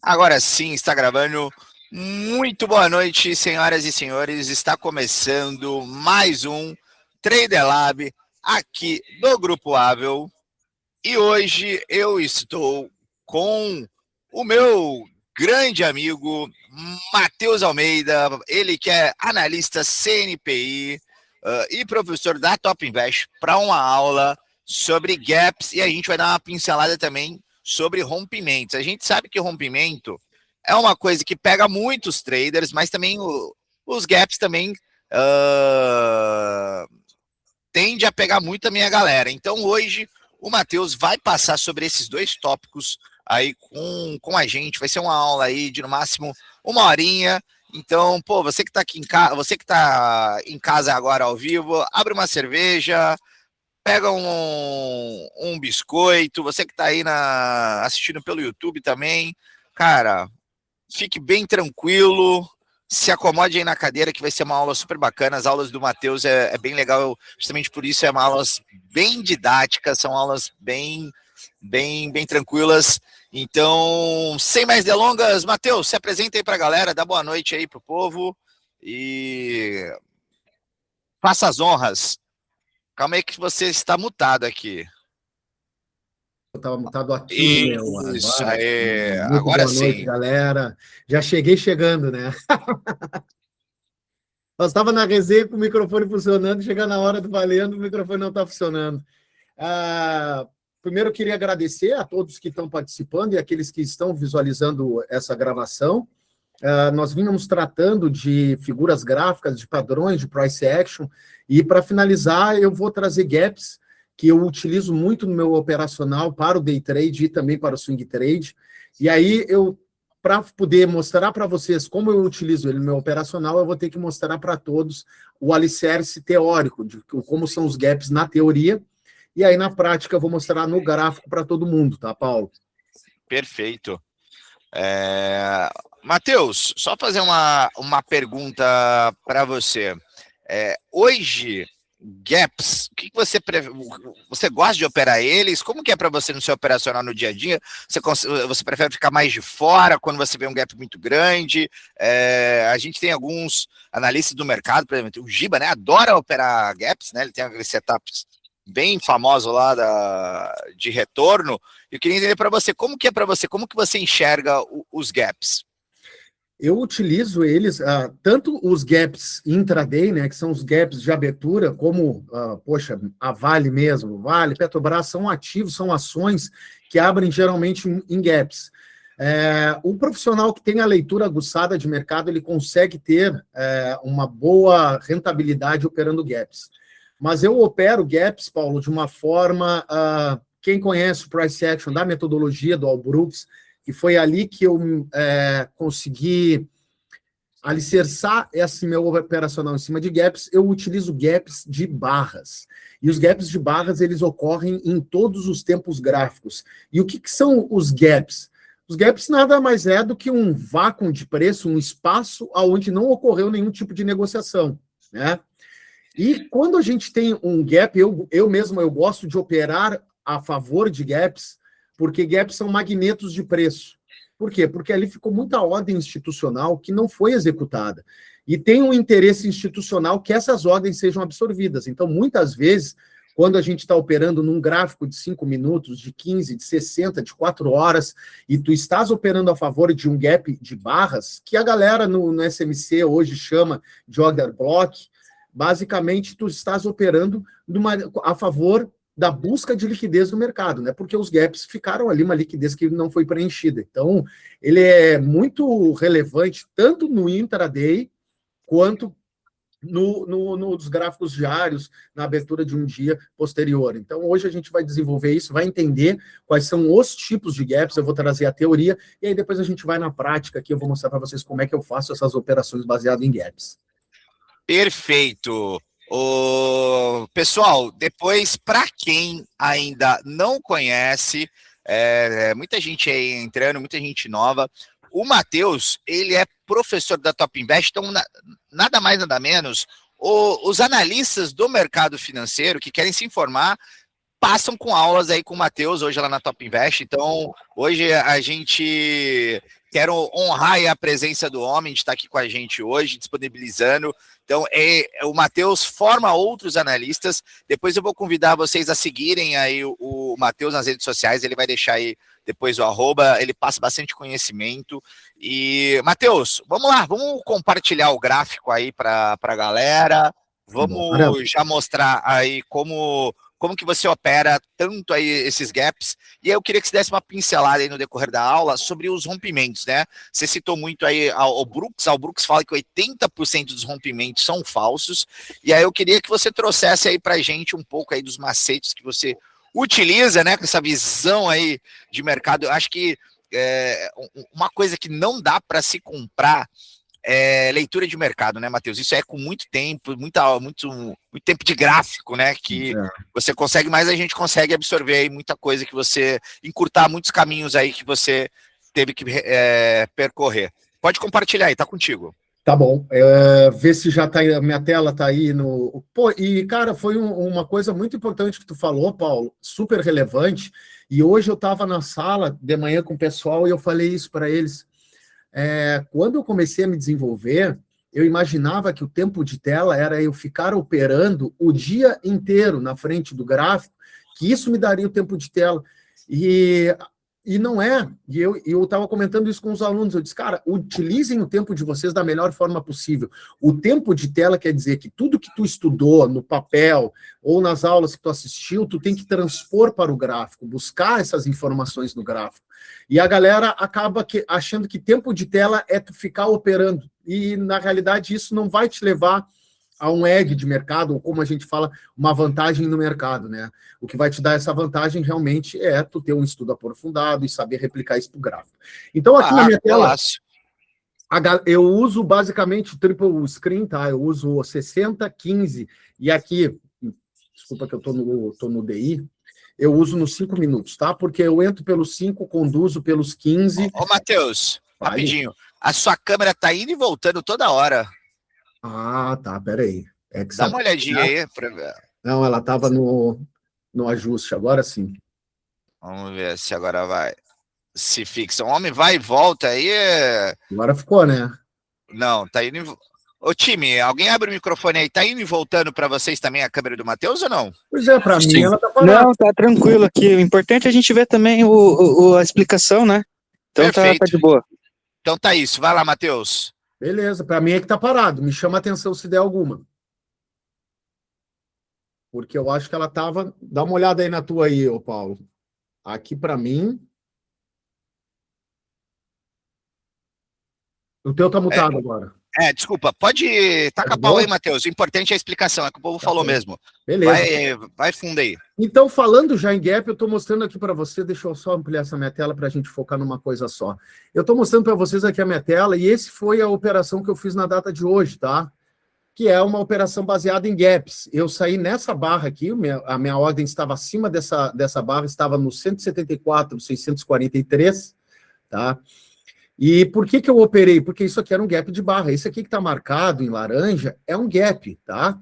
Agora sim, está gravando. Muito boa noite, senhoras e senhores. Está começando mais um Trader Lab aqui do Grupo Avel. E hoje eu estou com o meu grande amigo Matheus Almeida, ele que é analista CNPI e professor da Top Invest, para uma aula sobre gaps, e a gente vai dar uma pincelada também sobre rompimentos. A gente sabe que rompimento é uma coisa que pega muitos traders, mas também os gaps também tende a pegar muito a minha galera. Então hoje o Matheus vai passar sobre esses dois tópicos aí com a gente. Vai ser uma aula aí de no máximo uma horinha. Então, pô, você que tá aqui em casa, você que tá em casa agora ao vivo, abre uma cerveja, pega um biscoito, você que tá aí assistindo pelo YouTube também, cara, fique bem tranquilo, se acomode aí na cadeira, que vai ser uma aula super bacana. As aulas do Matheus é bem legal, justamente por isso é uma aulas bem didáticas, são aulas bem tranquilas. Então, sem mais delongas, Matheus, se apresenta aí para a galera, dá boa noite aí pro povo e faça as honras. Calma aí que você está mutado aqui. Eu estava mutado aqui, meu. Isso Agora, aí, muito agora boa noite, sim. galera. Já cheguei chegando, né? Nós estava na resenha com o microfone funcionando, chega na hora do valendo, o microfone não está funcionando. Primeiro, eu queria agradecer a todos que estão participando e aqueles que estão visualizando essa gravação. Nós vínhamos tratando de figuras gráficas, de padrões, de price action, e para finalizar, eu vou trazer gaps que eu utilizo muito no meu operacional para o day trade e também para o swing trade. E aí, para poder mostrar para vocês como eu utilizo ele no meu operacional, eu vou ter que mostrar para todos o alicerce teórico, de como são os gaps na teoria, e aí na prática eu vou mostrar no gráfico para todo mundo, tá, Paulo? Perfeito. Matheus, só fazer uma pergunta para você. Hoje, gaps, o que você gosta de operar eles? Como que é para você no seu operacional no dia a dia? Você prefere ficar mais de fora quando você vê um gap muito grande? A gente tem alguns analistas do mercado, por exemplo, o Giba, né, adora operar gaps, né? Ele tem aqueles setups bem famosos lá de retorno. Eu queria entender para você, como que é para você, como que você enxerga os gaps? Eu utilizo eles, tanto os gaps intraday, né, que são os gaps de abertura, como, a Vale mesmo, Vale, Petrobras, são ativos, são ações que abrem geralmente em gaps. O profissional que tem a leitura aguçada de mercado, ele consegue ter uma boa rentabilidade operando gaps. Mas eu opero gaps, Paulo, de uma forma... quem conhece o price action da metodologia do Al Brooks, que foi ali que eu consegui alicerçar esse meu operacional em cima de gaps, eu utilizo gaps de barras. E os gaps de barras, eles ocorrem em todos os tempos gráficos. E o que são os gaps? Os gaps nada mais é do que um vácuo de preço, um espaço onde não ocorreu nenhum tipo de negociação, né? E quando a gente tem um gap, eu mesmo gosto de operar a favor de gaps, porque gaps são magnetos de preço. Por quê? Porque ali ficou muita ordem institucional que não foi executada. E tem um interesse institucional que essas ordens sejam absorvidas. Então, muitas vezes, quando a gente está operando num gráfico de 5 minutos, de 15, de 60, de 4 horas, e tu estás operando a favor de um gap de barras, que a galera no SMC hoje chama de order block, basicamente tu estás operando a favor da busca de liquidez no mercado, né? Porque os gaps ficaram ali, uma liquidez que não foi preenchida. Então, ele é muito relevante, tanto no intraday, quanto nos gráficos diários, na abertura de um dia posterior. Então, hoje a gente vai desenvolver isso, vai entender quais são os tipos de gaps, eu vou trazer a teoria, e aí depois a gente vai na prática, aqui eu vou mostrar para vocês como é que eu faço essas operações baseadas em gaps. Perfeito. Pessoal, depois, para quem ainda não conhece, muita gente aí entrando, muita gente nova, o Matheus, ele é professor da Top Invest, então nada mais, nada menos, os analistas do mercado financeiro que querem se informar, passam com aulas aí com o Matheus, hoje lá na Top Invest. Então, hoje a gente Quero honrar aí a presença do homem de estar aqui com a gente hoje, disponibilizando. Então, o Matheus forma outros analistas. Depois eu vou convidar vocês a seguirem aí o Matheus nas redes sociais. Ele vai deixar aí depois o @. Ele passa bastante conhecimento. E, Matheus, vamos lá, vamos compartilhar o gráfico aí para a galera. Vamos já mostrar aí como que você opera tanto aí esses gaps, e eu queria que você desse uma pincelada aí no decorrer da aula sobre os rompimentos, né? Você citou muito aí o Brooks fala que 80% dos rompimentos são falsos, e aí eu queria que você trouxesse aí pra gente um pouco aí dos macetes que você utiliza, né, com essa visão aí de mercado. Eu acho que uma coisa que não dá para se comprar leitura de mercado, né, Matheus? Isso é com muito tempo, muito tempo de gráfico, né? Que você consegue, mas a gente consegue absorver aí muita coisa que você encurtar muitos caminhos aí que você teve que percorrer. Pode compartilhar aí, tá contigo. Tá bom. Vê se já tá aí, a minha tela tá aí no. Pô, e cara, foi uma coisa muito importante que tu falou, Paulo, super relevante. E hoje eu estava na sala de manhã com o pessoal e eu falei isso para eles. Quando eu comecei a me desenvolver, eu imaginava que o tempo de tela era eu ficar operando o dia inteiro na frente do gráfico, que isso me daria o tempo de tela. E não é. E eu estava comentando isso com os alunos. Eu disse, cara, utilizem o tempo de vocês da melhor forma possível. O tempo de tela quer dizer que tudo que tu estudou no papel ou nas aulas que tu assistiu, tu tem que transpor para o gráfico, buscar essas informações no gráfico. E a galera acaba achando que tempo de tela é tu ficar operando. E, na realidade, isso não vai te levar a um edge de mercado, ou como a gente fala, uma vantagem no mercado, né? O que vai te dar essa vantagem realmente é tu ter um estudo aprofundado e saber replicar isso para o gráfico. Então, aqui na minha tela, eu uso basicamente o triple screen, tá? Eu uso 60, 15, e aqui, desculpa que eu tô no DI, eu uso nos 5 minutos, tá? Porque eu entro pelos 5, conduzo pelos 15. Ô, Matheus, rapidinho. A sua câmera tá indo e voltando toda hora. Ah, tá, peraí. Dá uma olhadinha aí. Pra ver. Não, ela tava no ajuste, agora sim. Vamos ver se agora vai. Se fixa. O homem vai e volta aí. Agora ficou, né? Não, tá indo e... Ô, time, alguém abre o microfone aí. Tá indo e voltando para vocês também a câmera do Matheus ou não? Pois é, para mim ela tá parada. Não, tá tranquilo aqui. O importante é a gente ver também a explicação, né? Então tá de boa. Então tá isso. Vai lá, Matheus. Beleza, para mim é que tá parado. Me chama a atenção se der alguma. Porque eu acho que ela tava... Dá uma olhada aí na tua aí, ô Paulo. Aqui para mim... O teu tá mutado agora. Desculpa, pode tacar a pau aí, Matheus. O importante é a explicação, é que o povo falou mesmo. Beleza. Vai fundo aí. Então, falando já em gap, eu estou mostrando aqui para você, deixa eu só ampliar essa minha tela para a gente focar numa coisa só. Eu estou mostrando para vocês aqui a minha tela, e esse foi a operação que eu fiz na data de hoje, tá? Que é uma operação baseada em gaps. Eu saí nessa barra aqui, a minha ordem estava acima dessa barra, estava no 174, 643, tá? E por que eu operei? Porque isso aqui era um gap de barra. Esse aqui que está marcado em laranja é um gap, tá?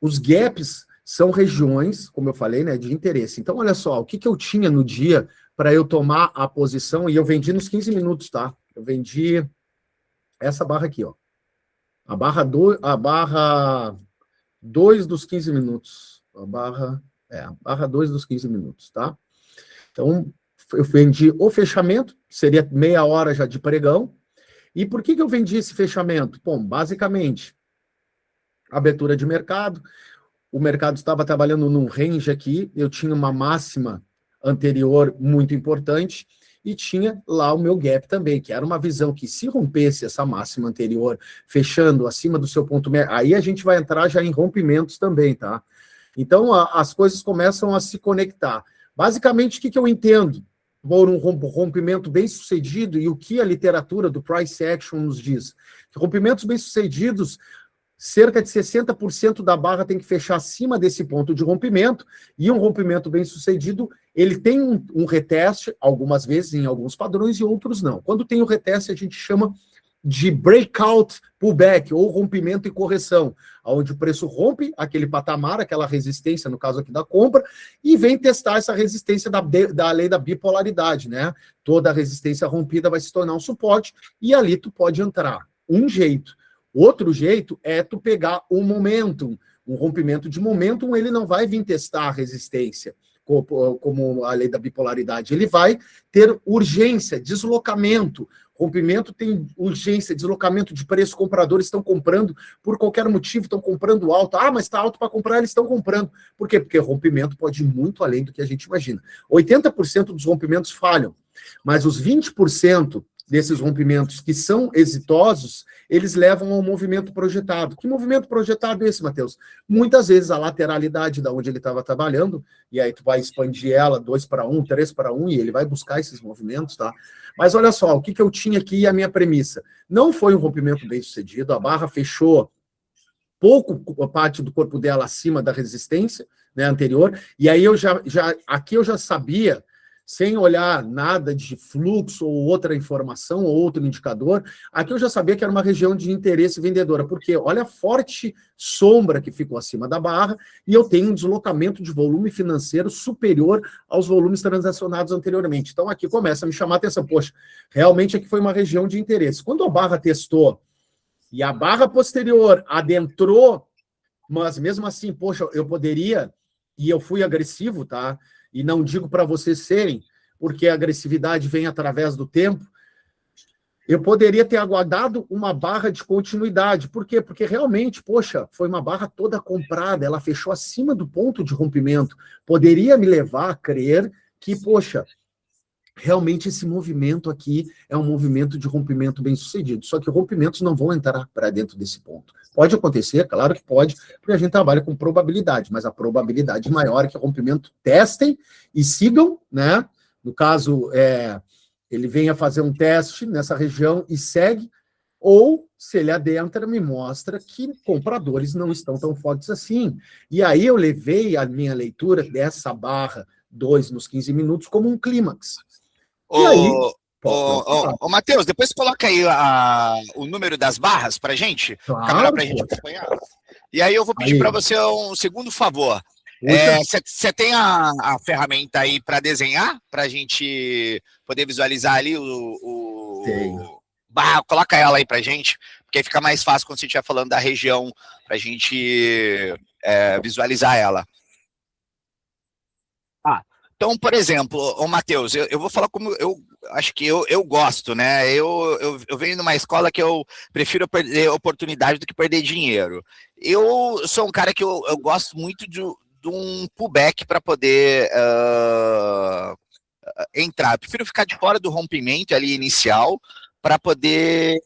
Os gaps são regiões, como eu falei, né, de interesse. Então, olha só, o que eu tinha no dia para eu tomar a posição, e eu vendi nos 15 minutos, tá? Eu vendi essa barra aqui, ó. A barra 2 dos 15 minutos. A barra 2 dos 15 minutos, tá? Então, eu vendi o fechamento, seria meia hora já de pregão. E por que eu vendi esse fechamento? Bom, basicamente, abertura de mercado, o mercado estava trabalhando num range aqui, eu tinha uma máxima anterior muito importante, e tinha lá o meu gap também, que era uma visão que se rompesse essa máxima anterior, fechando acima do seu ponto médio, aí a gente vai entrar já em rompimentos também, tá? Então, as coisas começam a se conectar. Basicamente, o que eu entendo por um rompimento bem-sucedido e o que a literatura do price action nos diz? Que rompimentos bem-sucedidos, cerca de 60% da barra tem que fechar acima desse ponto de rompimento, e um rompimento bem-sucedido, ele tem um reteste, algumas vezes em alguns padrões e outros não. Quando tem o reteste, a gente chama de breakout pullback, ou rompimento e correção, onde o preço rompe aquele patamar, aquela resistência, no caso aqui da compra, e vem testar essa resistência da lei da bipolaridade, né? Toda resistência rompida vai se tornar um suporte, e ali tu pode entrar. Um jeito. Outro jeito é tu pegar um momentum, um rompimento de momentum, ele não vai vir testar a resistência, como a lei da bipolaridade, ele vai ter urgência, deslocamento. Rompimento tem urgência, deslocamento de preço, compradores estão comprando por qualquer motivo, estão comprando alto. Ah, mas está alto para comprar, eles estão comprando. Por quê? Porque rompimento pode ir muito além do que a gente imagina. 80% dos rompimentos falham, mas os 20% desses rompimentos que são exitosos, eles levam ao movimento projetado. Que movimento projetado é esse, Matheus? Muitas vezes a lateralidade da onde ele estava trabalhando, e aí tu vai expandir ela 2-1, 3-1, e ele vai buscar esses movimentos, tá? Mas olha só, o que eu tinha aqui e a minha premissa. Não foi um rompimento bem sucedido, a barra fechou pouco parte do corpo dela acima da resistência, né, anterior, e aí aqui eu já sabia, sem olhar nada de fluxo ou outra informação ou outro indicador, aqui eu já sabia que era uma região de interesse vendedora, porque olha a forte sombra que ficou acima da barra, e eu tenho um deslocamento de volume financeiro superior aos volumes transacionados anteriormente. Então aqui começa a me chamar a atenção, poxa, realmente aqui foi uma região de interesse. Quando a barra testou e a barra posterior adentrou, mas mesmo assim, poxa, eu poderia, e eu fui agressivo, tá? E não digo para vocês serem, porque a agressividade vem através do tempo, eu poderia ter aguardado uma barra de continuidade. Por quê? Porque realmente, poxa, foi uma barra toda comprada, ela fechou acima do ponto de rompimento. Poderia me levar a crer que, poxa, realmente esse movimento aqui é um movimento de rompimento bem sucedido. Só que rompimentos não vão entrar para dentro desse ponto. Pode acontecer, claro que pode, porque a gente trabalha com probabilidade, mas a probabilidade maior é que o rompimento testem e sigam, né? No caso, ele venha fazer um teste nessa região e segue, ou se ele adentra, me mostra que compradores não estão tão fortes assim. E aí eu levei a minha leitura dessa barra 2 nos 15 minutos como um clímax. E aí... Ô, Matheus, depois coloca aí o número das barras pra gente, claro, pra gente acompanhar. E aí eu vou pedir para você um segundo favor. Você tem a ferramenta aí para desenhar, para a gente poder visualizar ali o barra? Coloca ela aí pra gente, porque aí fica mais fácil quando você estiver falando da região, para a gente visualizar ela. Então, por exemplo, ô Matheus, eu vou falar como eu acho que eu gosto, né? Eu venho numa escola que eu prefiro perder oportunidade do que perder dinheiro. Eu sou um cara que eu gosto muito de um pullback para poder entrar. Eu prefiro ficar de fora do rompimento ali inicial para poder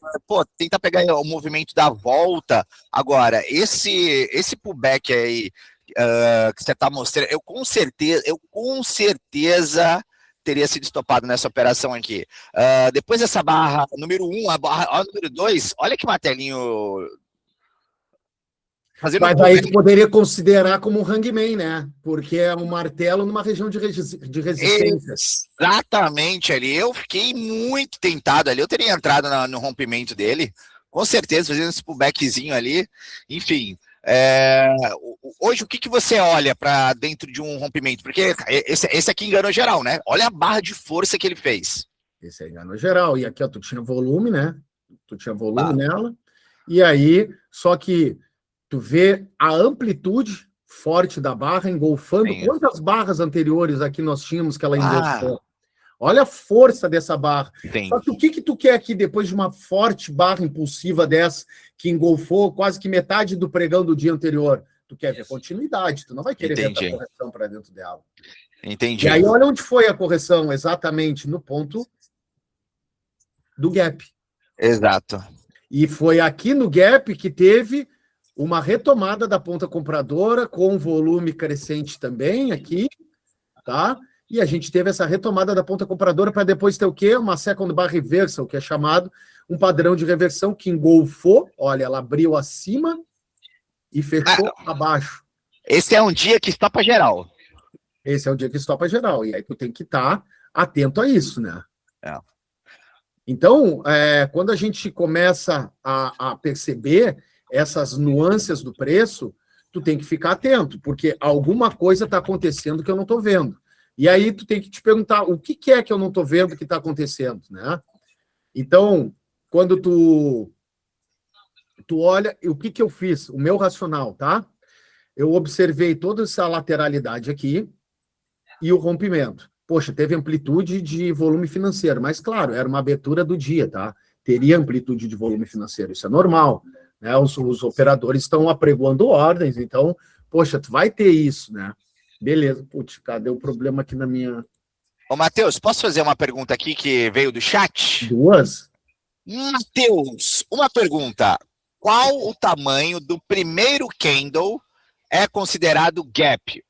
tentar pegar o movimento da volta. Agora, esse pullback aí, que você está mostrando, eu com certeza teria sido estopado nessa operação aqui. Depois dessa barra número 1, a barra número 2, olha que martelinho. Mas aí tu poderia considerar como um hangman, né? Porque é um martelo numa região de resistência. Exatamente ali. Eu fiquei muito tentado ali. Eu teria entrado no rompimento dele, com certeza, fazendo esse pullbackzinho ali. Enfim. Hoje, o que você olha para dentro de um rompimento? Porque esse aqui enganou geral, né? Olha a barra de força que ele fez. Esse aí enganou geral. E aqui, ó, tu tinha volume, né? Tu tinha volume nela. E aí, só que tu vê a amplitude forte da barra engolfando. Sim. Quantas barras anteriores aqui nós tínhamos que ela engolfou? Olha a força dessa barra. Sim. Só que o que tu quer aqui depois de uma forte barra impulsiva dessa que engolfou quase que metade do pregão do dia anterior? Tu quer ver continuidade, tu não vai querer ver a correção para dentro dela. Entendi. E aí olha onde foi a correção, exatamente no ponto do gap. Exato. E foi aqui no gap que teve uma retomada da ponta compradora com volume crescente também aqui, tá? E a gente teve essa retomada da ponta compradora para depois ter o quê? Uma second bar reversal, que é chamado um padrão de reversão que engolfou, olha, ela abriu acima e fechou abaixo. Esse é um dia que estopa geral. Esse é o dia que estopa geral, e aí tu tem que estar atento a isso, né? Então, quando a gente começa a perceber essas nuances do preço, tu tem que ficar atento, porque alguma coisa está acontecendo que eu não estou vendo. E aí tu tem que te perguntar o que é que eu não estou vendo que está acontecendo, né? Então, quando tu olha, o que eu fiz? O meu racional, tá? Eu observei toda essa lateralidade aqui e o rompimento. Poxa, teve amplitude de volume financeiro, mas claro, era uma abertura do dia, tá? Teria amplitude de volume financeiro, isso é normal, né? Os operadores estão apregoando ordens, então, poxa, tu vai ter isso, né? Beleza, putz, cadê o problema aqui na minha... Ô, Matheus, posso fazer uma pergunta aqui que veio do chat? Duas? Matheus, uma pergunta. Qual o tamanho do primeiro candle é considerado gap?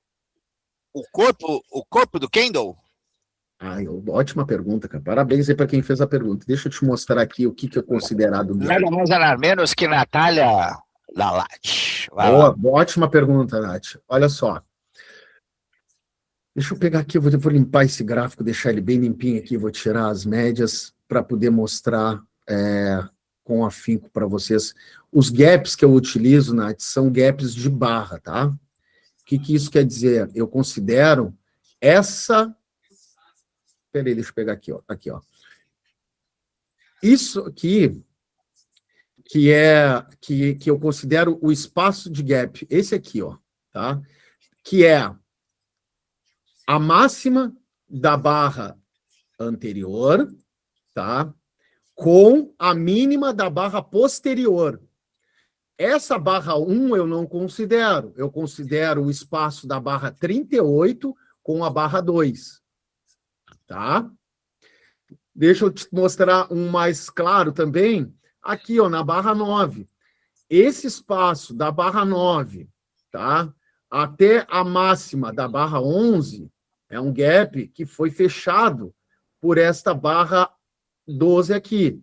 O corpo do candle? Ótima pergunta, cara. Parabéns aí para quem fez a pergunta. Deixa eu te mostrar aqui o que é considerado gap. Nada mais nada menos que Natália Lalate. Ótima pergunta, Nath. Olha só. Deixa eu pegar aqui, eu vou limpar esse gráfico, deixar ele bem limpinho aqui, vou tirar as médias para poder mostrar com afinco para vocês. Os gaps que eu utilizo, Nath, são gaps de barra, tá? O que isso quer dizer? Eu considero essa... Peraí, deixa eu pegar aqui, ó. Aqui, ó. Isso aqui, que eu considero o espaço de gap, esse aqui, ó, tá? Que é a máxima da barra anterior, tá? Com a mínima da barra posterior. Essa barra 1 eu não considero. Eu considero o espaço da barra 38 com a barra 2. Tá? Deixa eu te mostrar um mais claro também. Aqui, ó, na barra 9. Esse espaço da barra 9, tá? Até a máxima da barra 11 é um gap que foi fechado por esta barra 12 aqui.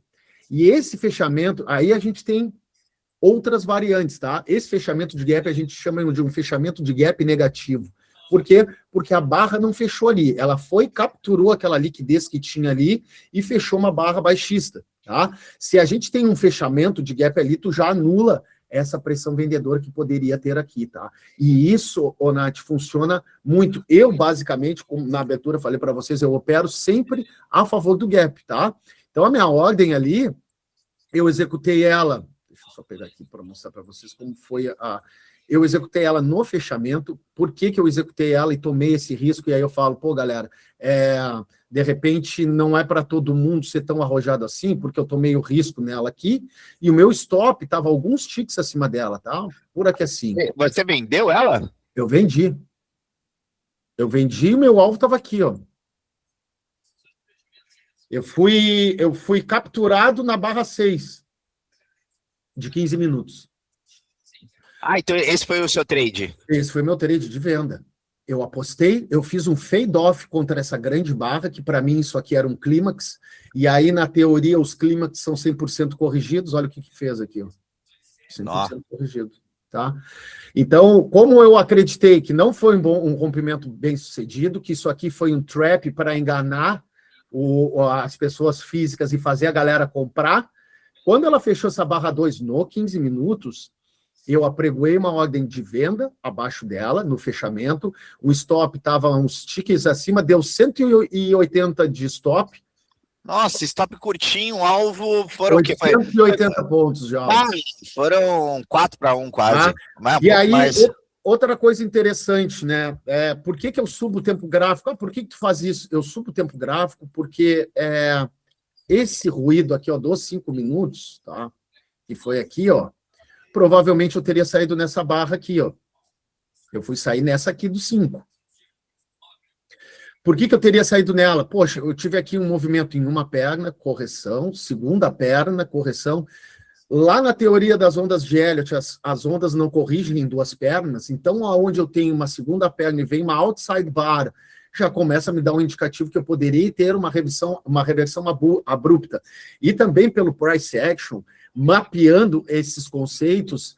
E esse fechamento, aí a gente tem outras variantes, tá? Esse fechamento de gap a gente chama de um fechamento de gap negativo. Por quê? Porque a barra não fechou ali. Ela capturou aquela liquidez que tinha ali e fechou uma barra baixista, tá? Se a gente tem um fechamento de gap ali, tu já anula essa pressão vendedora que poderia ter aqui, tá? E isso, ô Nath, funciona muito. Eu, basicamente, como na abertura falei para vocês, eu opero sempre a favor do gap, tá? Então, a minha ordem ali, eu executei ela... Deixa eu só pegar aqui para mostrar para vocês como foi a... Eu executei ela no fechamento. Por que eu executei ela e tomei esse risco? E aí eu falo, pô, galera, de repente não é para todo mundo ser tão arrojado assim, porque eu tomei o risco nela aqui, e o meu stop estava alguns ticks acima dela, tá? Por aqui assim. Você vendeu ela? Eu vendi. Eu vendi e o meu alvo estava aqui, ó. Eu fui capturado na barra 6, de 15 minutos. Então esse foi o seu trade? Esse foi meu trade de venda. Eu apostei, eu fiz um fade-off contra essa grande barra, que para mim isso aqui era um clímax, e aí na teoria os clímax são 100% corrigidos, olha o que fez aqui, ó. 100% corrigido, tá? Então, como eu acreditei que não foi um rompimento bem sucedido, que isso aqui foi um trap para enganar as pessoas físicas e fazer a galera comprar, quando ela fechou essa barra 2 no 15 minutos, eu apregoei uma ordem de venda abaixo dela, no fechamento, o stop estava uns tickets acima, deu 180 de stop. Nossa, stop curtinho, alvo foram 880 pontos já. Foram 4-1 quase. E aí, outra coisa interessante, né? Por que eu subo o tempo gráfico? Por que tu faz isso? Eu subo o tempo gráfico porque esse ruído aqui, ó, dos 5 minutos, tá? Que foi aqui, ó, provavelmente eu teria saído nessa barra aqui, ó. Eu fui sair nessa aqui do 5. Por que eu teria saído nela? Poxa, eu tive aqui um movimento em uma perna, correção, segunda perna, correção. Lá na teoria das ondas de Elliott, as ondas não corrigem em duas pernas, então aonde eu tenho uma segunda perna e vem uma outside bar, já começa a me dar um indicativo que eu poderia ter uma reversão abrupta. E também pelo price action, mapeando esses conceitos,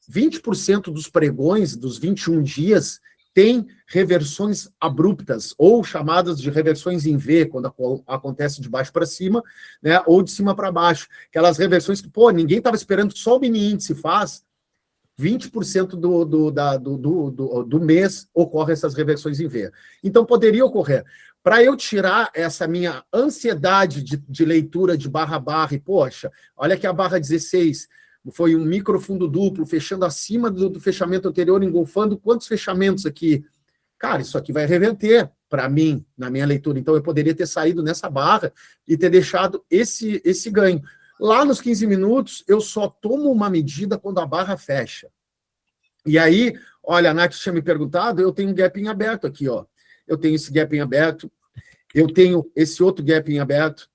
20% dos pregões dos 21 dias tem reversões abruptas, ou chamadas de reversões em V, quando acontece de baixo para cima, né, ou de cima para baixo. Aquelas reversões que, pô, ninguém estava esperando que só o mini índice faz, 20% do mês ocorrem essas reversões em V. Então, poderia ocorrer. Para eu tirar essa minha ansiedade de leitura de barra a barra, e, poxa, olha que a barra 16 foi um microfundo duplo, fechando acima do fechamento anterior, engolfando quantos fechamentos aqui? Cara, isso aqui vai reverter para mim, na minha leitura. Então, eu poderia ter saído nessa barra e ter deixado esse ganho. Lá nos 15 minutos, eu só tomo uma medida quando a barra fecha. E aí, olha, a Nath tinha me perguntado, eu tenho um gap em aberto aqui, ó. Eu tenho esse gap em aberto, eu tenho esse outro gap em aberto,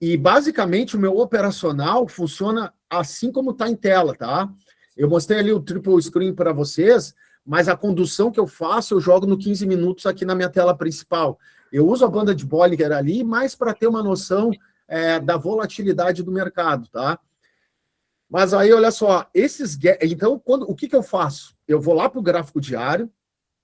e basicamente o meu operacional funciona assim como está em tela, tá? Eu mostrei ali o triple screen para vocês, mas a condução que eu faço, eu jogo no 15 minutos aqui na minha tela principal. Eu uso a banda de Bollinger ali, mais para ter uma noção da volatilidade do mercado, tá? Mas aí, olha só, então, o que eu faço? Eu vou lá para o gráfico diário,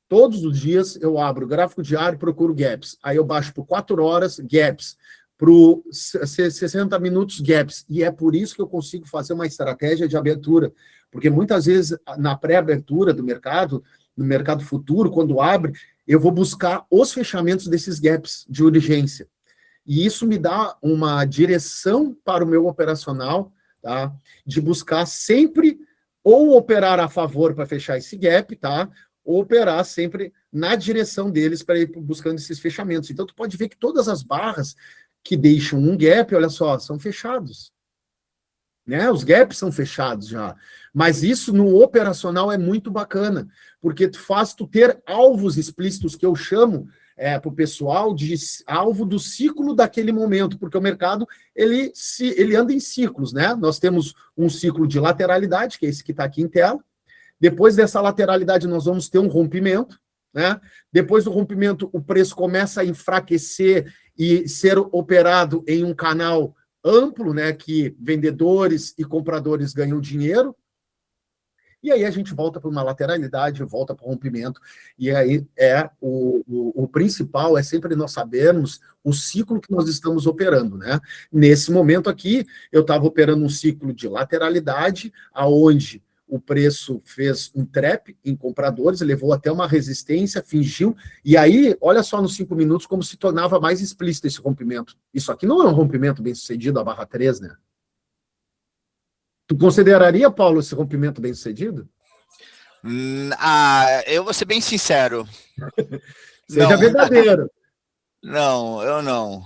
todos os dias eu abro o gráfico diário e procuro gaps. Aí eu baixo por 4 horas, gaps. Para 60 minutos, gaps. E é por isso que eu consigo fazer uma estratégia de abertura. Porque muitas vezes, na pré-abertura do mercado, no mercado futuro, quando abre, eu vou buscar os fechamentos desses gaps de urgência. E isso me dá uma direção para o meu operacional, tá? De buscar sempre ou operar a favor para fechar esse gap, tá? Ou operar sempre na direção deles para ir buscando esses fechamentos. Então, tu pode ver que todas as barras que deixam um gap, olha só, são fechados. Né? Os gaps são fechados já. Mas isso no operacional é muito bacana, porque faz tu ter alvos explícitos que eu chamo para o pessoal de alvo do ciclo daquele momento, porque o mercado ele anda em ciclos, né? Nós temos um ciclo de lateralidade, que é esse que está aqui em tela. Depois dessa lateralidade, nós vamos ter um rompimento, né? Depois do rompimento, o preço começa a enfraquecer e ser operado em um canal amplo, né? Que vendedores e compradores ganham dinheiro. E aí a gente volta para uma lateralidade, volta para o rompimento. E aí o principal é sempre nós sabermos o ciclo que nós estamos operando, né? Nesse momento aqui, eu estava operando um ciclo de lateralidade, aonde o preço fez um trap em compradores, levou até uma resistência, fingiu, e aí, olha só nos 5 minutos como se tornava mais explícito esse rompimento. Isso aqui não é um rompimento bem sucedido, a barra 3, né? Tu consideraria, Paulo, esse rompimento bem sucedido? Eu vou ser bem sincero. Seja não. verdadeiro. Não, eu não.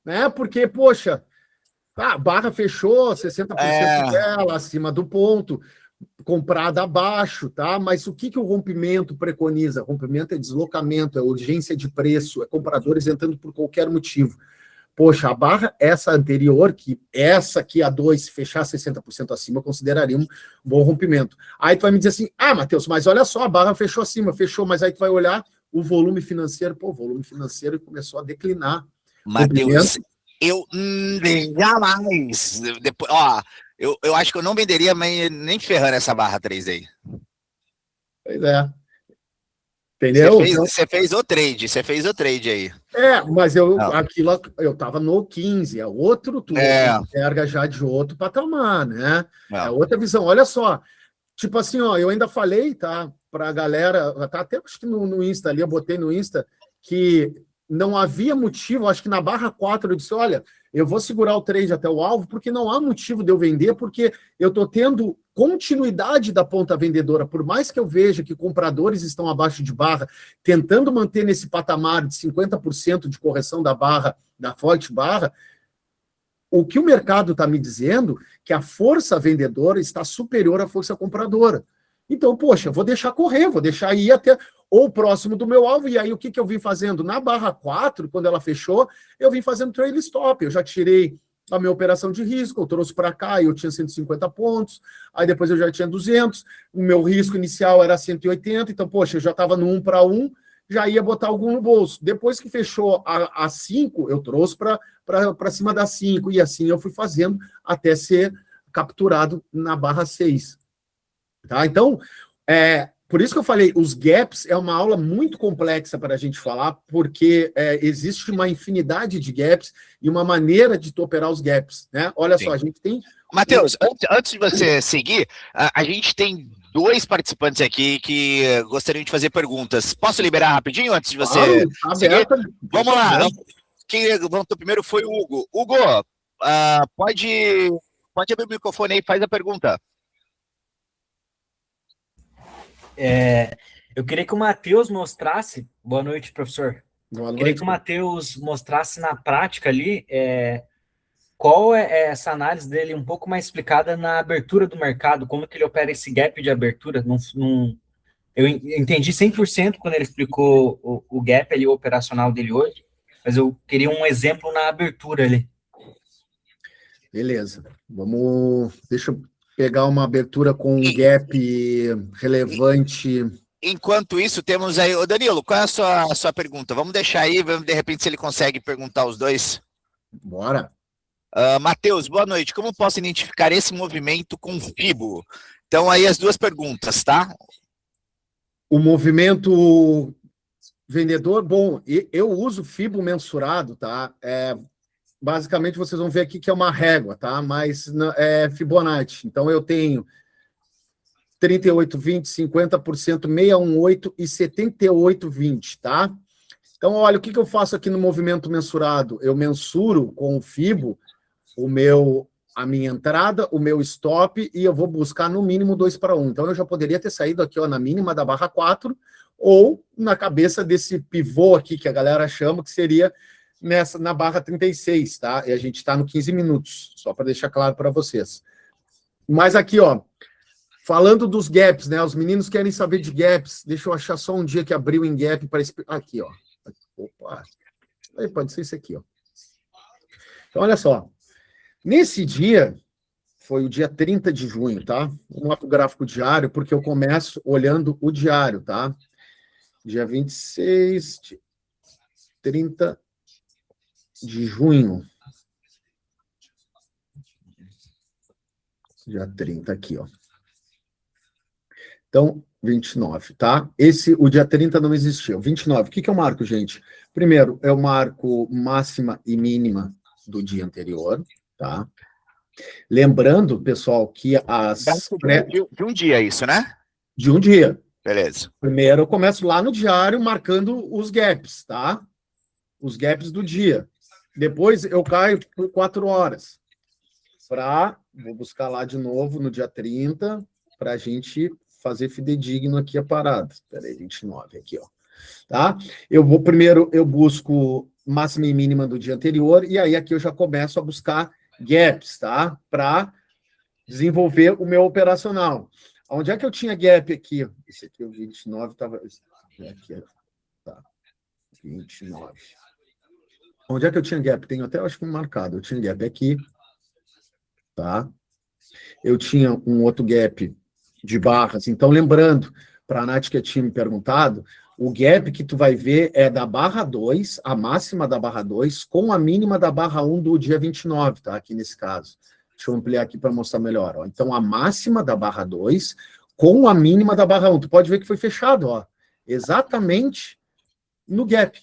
Né? Porque, poxa, a barra fechou, 60% dela, acima do ponto, comprada abaixo, tá? Mas o que o rompimento preconiza? Rompimento é deslocamento, é urgência de preço, é compradores entrando por qualquer motivo. Poxa, a barra, essa anterior, que essa aqui, a 2, se fechar 60% acima, eu consideraria um bom rompimento. Aí tu vai me dizer assim, Matheus, mas olha só, a barra fechou acima, fechou, mas aí tu vai olhar o volume financeiro, o volume financeiro começou a declinar. Matheus, eu jamais, depois, eu acho que eu não venderia nem ferrando essa barra 3 aí. Pois é. Entendeu? Você fez o trade aí. Mas aquilo eu estava no 15, é outro tudo, enxerga já de outro patamar, né? É outra visão. Olha só, tipo assim, eu ainda falei, tá, pra galera, tá, até acho que no Insta ali, eu botei no Insta, que não havia motivo, acho que na barra 4 eu disse, olha, eu vou segurar o trade até o alvo, porque não há motivo de eu vender, porque eu estou tendo continuidade da ponta vendedora, por mais que eu veja que compradores estão abaixo de barra, tentando manter nesse patamar de 50% de correção da barra, da forte barra, o que o mercado está me dizendo que a força vendedora está superior à força compradora. Então, poxa, vou deixar correr, vou deixar ir até ou próximo do meu alvo, e aí o que eu vim fazendo? Na barra 4, quando ela fechou, eu vim fazendo trail stop, eu já tirei a minha operação de risco, eu trouxe para cá e eu tinha 150 pontos, aí depois eu já tinha 200, o meu risco inicial era 180, então, poxa, eu já estava no 1 para 1, já ia botar algum no bolso. Depois que fechou a 5, eu trouxe para cima da 5, e assim eu fui fazendo até ser capturado na barra 6. Tá? Então, Por isso que eu falei, os gaps é uma aula muito complexa para a gente falar, porque existe uma infinidade de gaps e uma maneira de tu operar os gaps, né? Olha Sim. só, a gente tem... Matheus, antes de você seguir, a gente tem 2 participantes aqui que gostariam de fazer perguntas. Posso liberar rapidinho antes de você seguir? Vamos lá. Quem levantou primeiro foi o Hugo. Hugo, pode abrir o microfone aí e faz a pergunta. Eu queria que o Matheus mostrasse... Boa noite, professor. Boa noite. Queria que o Matheus mostrasse na prática ali qual é essa análise dele um pouco mais explicada na abertura do mercado, como que ele opera esse gap de abertura. Eu entendi 100% quando ele explicou o gap ali, o operacional dele hoje, mas eu queria um exemplo na abertura ali. Beleza. Deixa eu pegar uma abertura com um gap relevante. Enquanto isso, temos aí... Ô Danilo, qual é a sua pergunta? Vamos deixar aí, vamos de repente se ele consegue perguntar os dois. Bora. Matheus, boa noite. Como posso identificar esse movimento com FIBO? Então, aí as 2 perguntas, tá? O movimento vendedor, bom, eu uso FIBO mensurado, tá? Basicamente, vocês vão ver aqui que é uma régua, tá? Mas é Fibonacci. Então, eu tenho 38,20, 50%, 618 e 78,20, tá? Então, olha, o que eu faço aqui no movimento mensurado? Eu mensuro com o FIBO a minha entrada, o meu stop, e eu vou buscar no mínimo 2-1. Então, eu já poderia ter saído aqui, ó, na mínima da barra 4, ou na cabeça desse pivô aqui, que a galera chama, que seria na barra 36, tá? E a gente está no 15 minutos, só para deixar claro para vocês. Mas aqui, ó, falando dos gaps, né? Os meninos querem saber de gaps. Deixa eu achar só um dia que abriu em gap para... Aqui, ó. Opa. Aí pode ser isso aqui, ó. Então, olha só. Nesse dia, foi o dia 30 de junho, tá? Vamos lá para o gráfico diário, porque eu começo olhando o diário, tá? Dia 26, 30 de junho. Dia 30 aqui, ó. Então, 29, tá? O dia 30 não existia. O 29, o que eu marco, gente? Primeiro, eu marco máxima e mínima do dia anterior, tá? Lembrando, pessoal, que De um dia isso, né? De um dia. Beleza. Primeiro, eu começo lá no diário marcando os gaps, tá? Os gaps do dia. Depois, eu caio por 4 horas. Vou buscar lá de novo no dia 30, para a gente fazer fidedigno aqui a parada. Espera aí, 29 aqui, ó. Tá? Primeiro eu busco máxima e mínima do dia anterior, e aí aqui eu já começo a buscar gaps, tá? Para desenvolver o meu operacional. Onde é que eu tinha gap aqui? Esse aqui, o 29, estava... Aqui, tá. 29. Onde é que eu tinha gap? Tenho até, acho que marcado. Eu tinha gap aqui, tá? Eu tinha um outro gap de barras. Então, lembrando, para a Nath que tinha me perguntado, o gap que tu vai ver é da barra 2, a máxima da barra 2, com a mínima da barra 1 do dia 29, tá? Aqui nesse caso. Deixa eu ampliar aqui para mostrar melhor. Ó. Então, a máxima da barra 2 com a mínima da barra 1. Tu pode ver que foi fechado, ó. Exatamente no gap.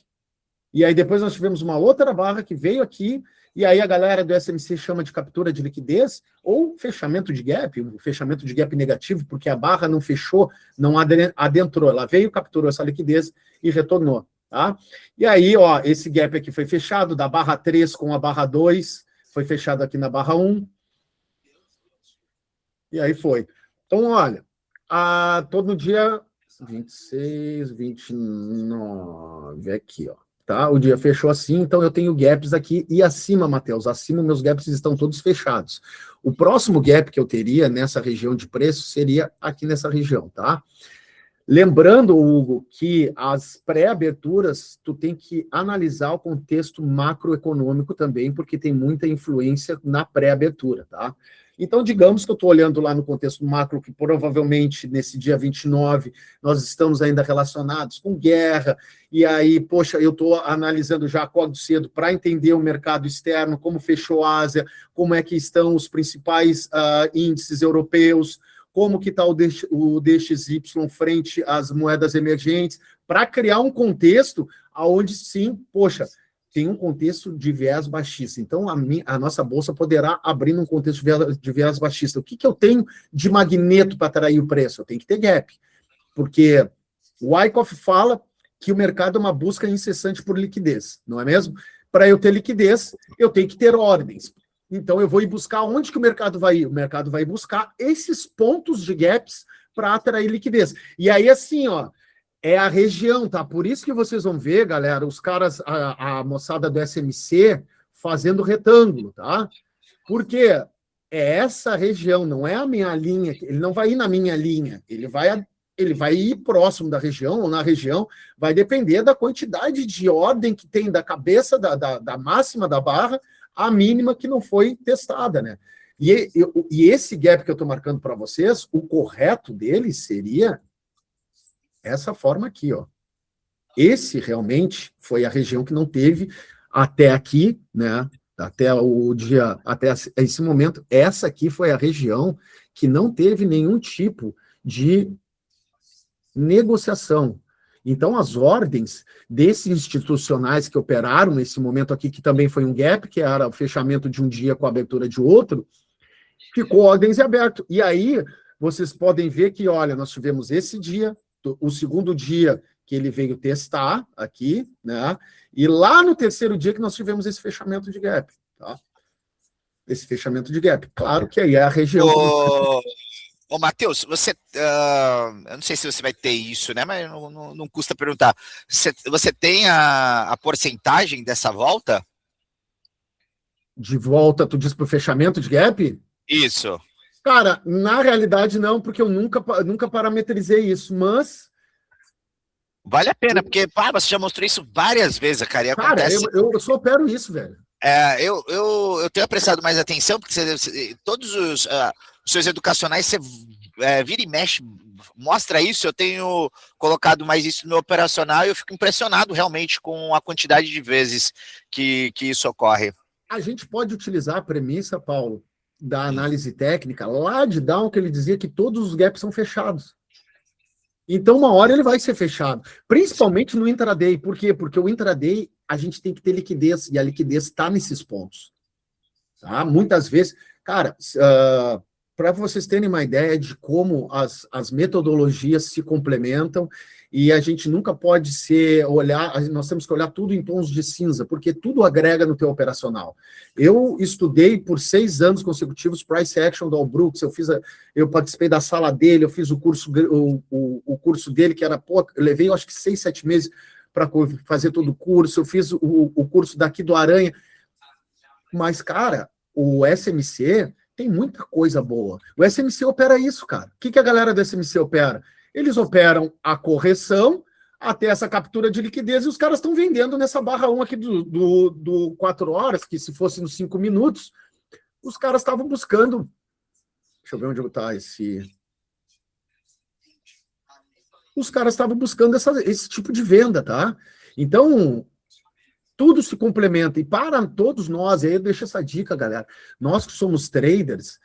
E aí depois nós tivemos uma outra barra que veio aqui, e aí a galera do SMC chama de captura de liquidez, ou fechamento de gap, um fechamento de gap negativo, porque a barra não fechou, não adentrou. Ela veio, capturou essa liquidez e retornou, tá? E aí, ó, esse gap aqui foi fechado, da barra 3 com a barra 2, foi fechado aqui na barra 1. E aí foi. Então, olha, todo dia 26, 29, aqui, ó. Tá? O dia fechou assim, então eu tenho gaps aqui, e acima, Matheus, acima meus gaps estão todos fechados. O próximo gap que eu teria nessa região de preço seria aqui nessa região, tá? Lembrando, Hugo, que as pré-aberturas, tu tem que analisar o contexto macroeconômico também, porque tem muita influência na pré-abertura, tá? Então, digamos que eu estou olhando lá no contexto macro, que provavelmente nesse dia 29 nós estamos ainda relacionados com guerra, e aí, poxa, eu estou analisando já acordo cedo para entender o mercado externo, como fechou a Ásia, como é que estão os principais índices europeus, como que está o DXY frente às moedas emergentes, para criar um contexto onde sim, poxa, tem um contexto de viés baixista. Então, a nossa bolsa poderá abrir num contexto de viés baixista. O que eu tenho de magneto para atrair o preço? Eu tenho que ter gap. Porque o Wyckoff fala que o mercado é uma busca incessante por liquidez, não é mesmo? Para eu ter liquidez, eu tenho que ter ordens. Então, eu vou ir buscar onde que o mercado vai ir? O mercado vai buscar esses pontos de gaps para atrair liquidez. E aí, assim, ó, é a região, tá? Por isso que vocês vão ver, galera, os caras, a moçada do SMC fazendo retângulo, tá? Porque é essa região, não é a minha linha, ele não vai ir na minha linha, ele vai ir próximo da região, ou na região, vai depender da quantidade de ordem que tem da cabeça da máxima da barra à mínima que não foi testada, né? E esse gap que eu estou marcando para vocês, o correto dele seria essa forma aqui, ó. Esse realmente foi a região que não teve até aqui, né? Até esse momento, essa aqui foi a região que não teve nenhum tipo de negociação. Então, as ordens desses institucionais que operaram nesse momento aqui, que também foi um gap, que era o fechamento de um dia com a abertura de outro, ficou ordens em aberto. E aí, vocês podem ver que, olha, nós tivemos esse dia, o segundo dia que ele veio testar aqui, né? E lá no terceiro dia que nós tivemos esse fechamento de gap, tá? Esse fechamento de gap. Claro que aí é a região... Ô, Matheus, você, eu não sei se você vai ter isso, né? Mas não custa perguntar. Você tem a porcentagem dessa volta? De volta, tu diz para o fechamento de gap? Isso. Cara, na realidade não, porque eu nunca parametrizei isso, mas... Vale a pena, porque você já mostrou isso várias vezes, cara, e acontece... Cara, eu só opero isso, velho. Eu tenho prestado mais atenção, porque todos os seus educacionais, você vira e mexe, mostra isso, eu tenho colocado mais isso no operacional e eu fico impressionado realmente com a quantidade de vezes que isso ocorre. A gente pode utilizar a premissa, Paulo, da análise técnica, lá de Down, que ele dizia que todos os gaps são fechados. Então, uma hora ele vai ser fechado, principalmente no intraday. Por quê? Porque o intraday, a gente tem que ter liquidez, e a liquidez está nesses pontos. Tá? Muitas vezes, cara, para vocês terem uma ideia de como as metodologias se complementam, e a gente nunca pode nós temos que olhar tudo em tons de cinza, porque tudo agrega no teu operacional. Eu estudei por 6 anos consecutivos Price Action do Al Brooks, eu participei da sala dele, eu fiz o curso dele, que era, eu levei, eu acho que 6, 7 meses para fazer todo o curso, eu fiz o curso daqui do Aranha, mas, cara, o SMC tem muita coisa boa. O SMC opera isso, cara. O que a galera do SMC opera? Eles operam a correção até essa captura de liquidez e os caras estão vendendo nessa barra 1 aqui do 4 horas, que se fosse nos 5 minutos, os caras estavam buscando... Deixa eu ver onde está esse... Os caras estavam buscando esse tipo de venda, tá? Então, tudo se complementa. E para todos nós, aí eu deixo essa dica, galera, nós que somos traders...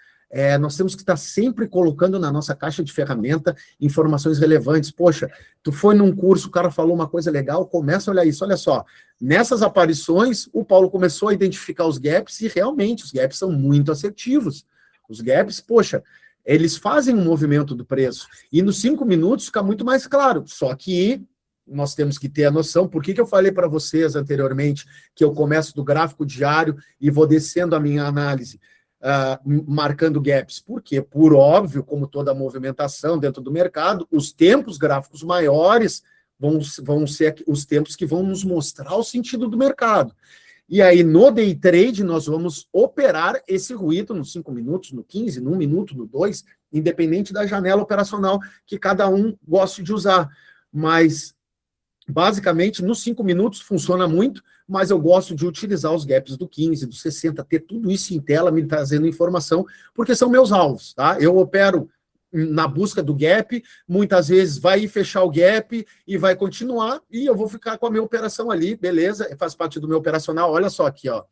nós temos que estar sempre colocando na nossa caixa de ferramenta informações relevantes. Poxa, tu foi num curso, o cara falou uma coisa legal, começa a olhar isso. Olha só, nessas aparições, o Paulo começou a identificar os gaps e realmente os gaps são muito assertivos. Os gaps, poxa, eles fazem um movimento do preço. E nos 5 minutos fica muito mais claro. Só que nós temos que ter a noção. Por que eu falei para vocês anteriormente que eu começo do gráfico diário e vou descendo a minha análise? Marcando gaps. Por quê? Por óbvio, como toda movimentação dentro do mercado, os tempos gráficos maiores vão ser os tempos que vão nos mostrar o sentido do mercado. E aí, no day trade, nós vamos operar esse ruído nos 5 minutos, no 15, no 1 minuto, no 2, independente da janela operacional que cada um goste de usar. Mas, basicamente, nos 5 minutos funciona muito, mas eu gosto de utilizar os gaps do 15, do 60, ter tudo isso em tela, me trazendo informação, porque são meus alvos, tá? Eu opero na busca do gap, muitas vezes vai fechar o gap e vai continuar, e eu vou ficar com a minha operação ali, beleza, faz parte do meu operacional. Olha só aqui, ó,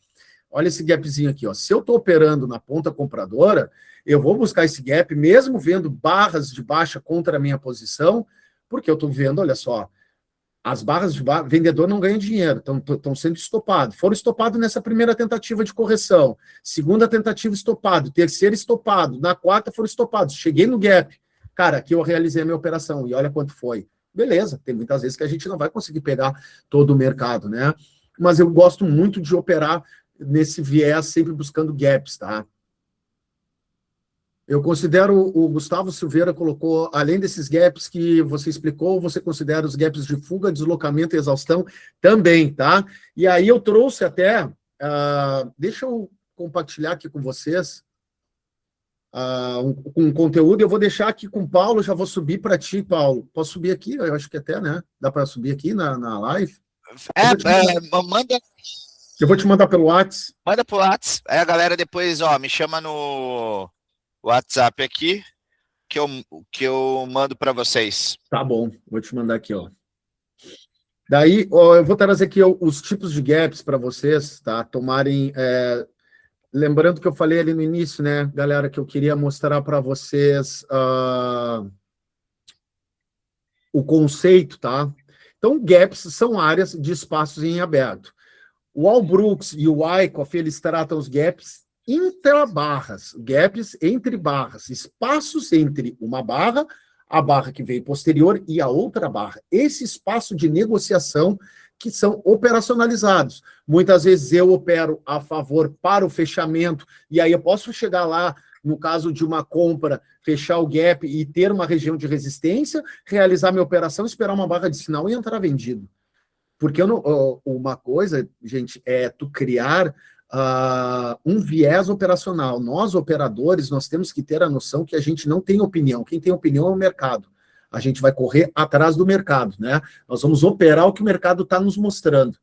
olha esse gapzinho aqui, ó. Se eu estou operando na ponta compradora, eu vou buscar esse gap, mesmo vendo barras de baixa contra a minha posição, porque eu estou vendo, olha só, as barras de vendedor não ganham dinheiro, estão sendo estopados. Foram estopados nessa primeira tentativa de correção, segunda tentativa estopado, terceira estopado, na quarta foram estopados. Cheguei no gap. Cara, aqui eu realizei a minha operação e olha quanto foi. Beleza, tem muitas vezes que a gente não vai conseguir pegar todo o mercado, né? Mas eu gosto muito de operar nesse viés, sempre buscando gaps, tá? Eu considero, o Gustavo Silveira colocou, além desses gaps que você explicou, você considera os gaps de fuga, deslocamento e exaustão também, tá? E aí eu trouxe até, deixa eu compartilhar aqui com vocês um conteúdo, eu vou deixar aqui com o Paulo, já vou subir para ti, Paulo. Posso subir aqui? Eu acho que até, né? Dá para subir aqui na live? Manda. Eu vou te mandar pelo WhatsApp. Manda pro WhatsApp. Aí a galera depois, ó, me chama no WhatsApp aqui, que eu mando para vocês. Tá bom, vou te mandar aqui, ó. Daí, ó, eu vou trazer aqui os tipos de gaps para vocês, tá? Tomarem... Lembrando que eu falei ali no início, né, galera, que eu queria mostrar para vocês o conceito, tá? Então, gaps são áreas de espaços em aberto. O Albrook e o Wyckoff, eles tratam os gaps intrabarras, gaps entre barras, espaços entre uma barra, a barra que veio posterior e a outra barra. Esse espaço de negociação que são operacionalizados. Muitas vezes eu opero a favor para o fechamento, e aí eu posso chegar lá, no caso de uma compra, fechar o gap e ter uma região de resistência, realizar minha operação, esperar uma barra de sinal e entrar vendido. Porque uma coisa, gente, é tu criar um viés operacional. Nós, operadores, nós temos que ter a noção que a gente não tem opinião. Quem tem opinião é o mercado. A gente vai correr atrás do mercado, né? Nós vamos operar o que o mercado está nos mostrando.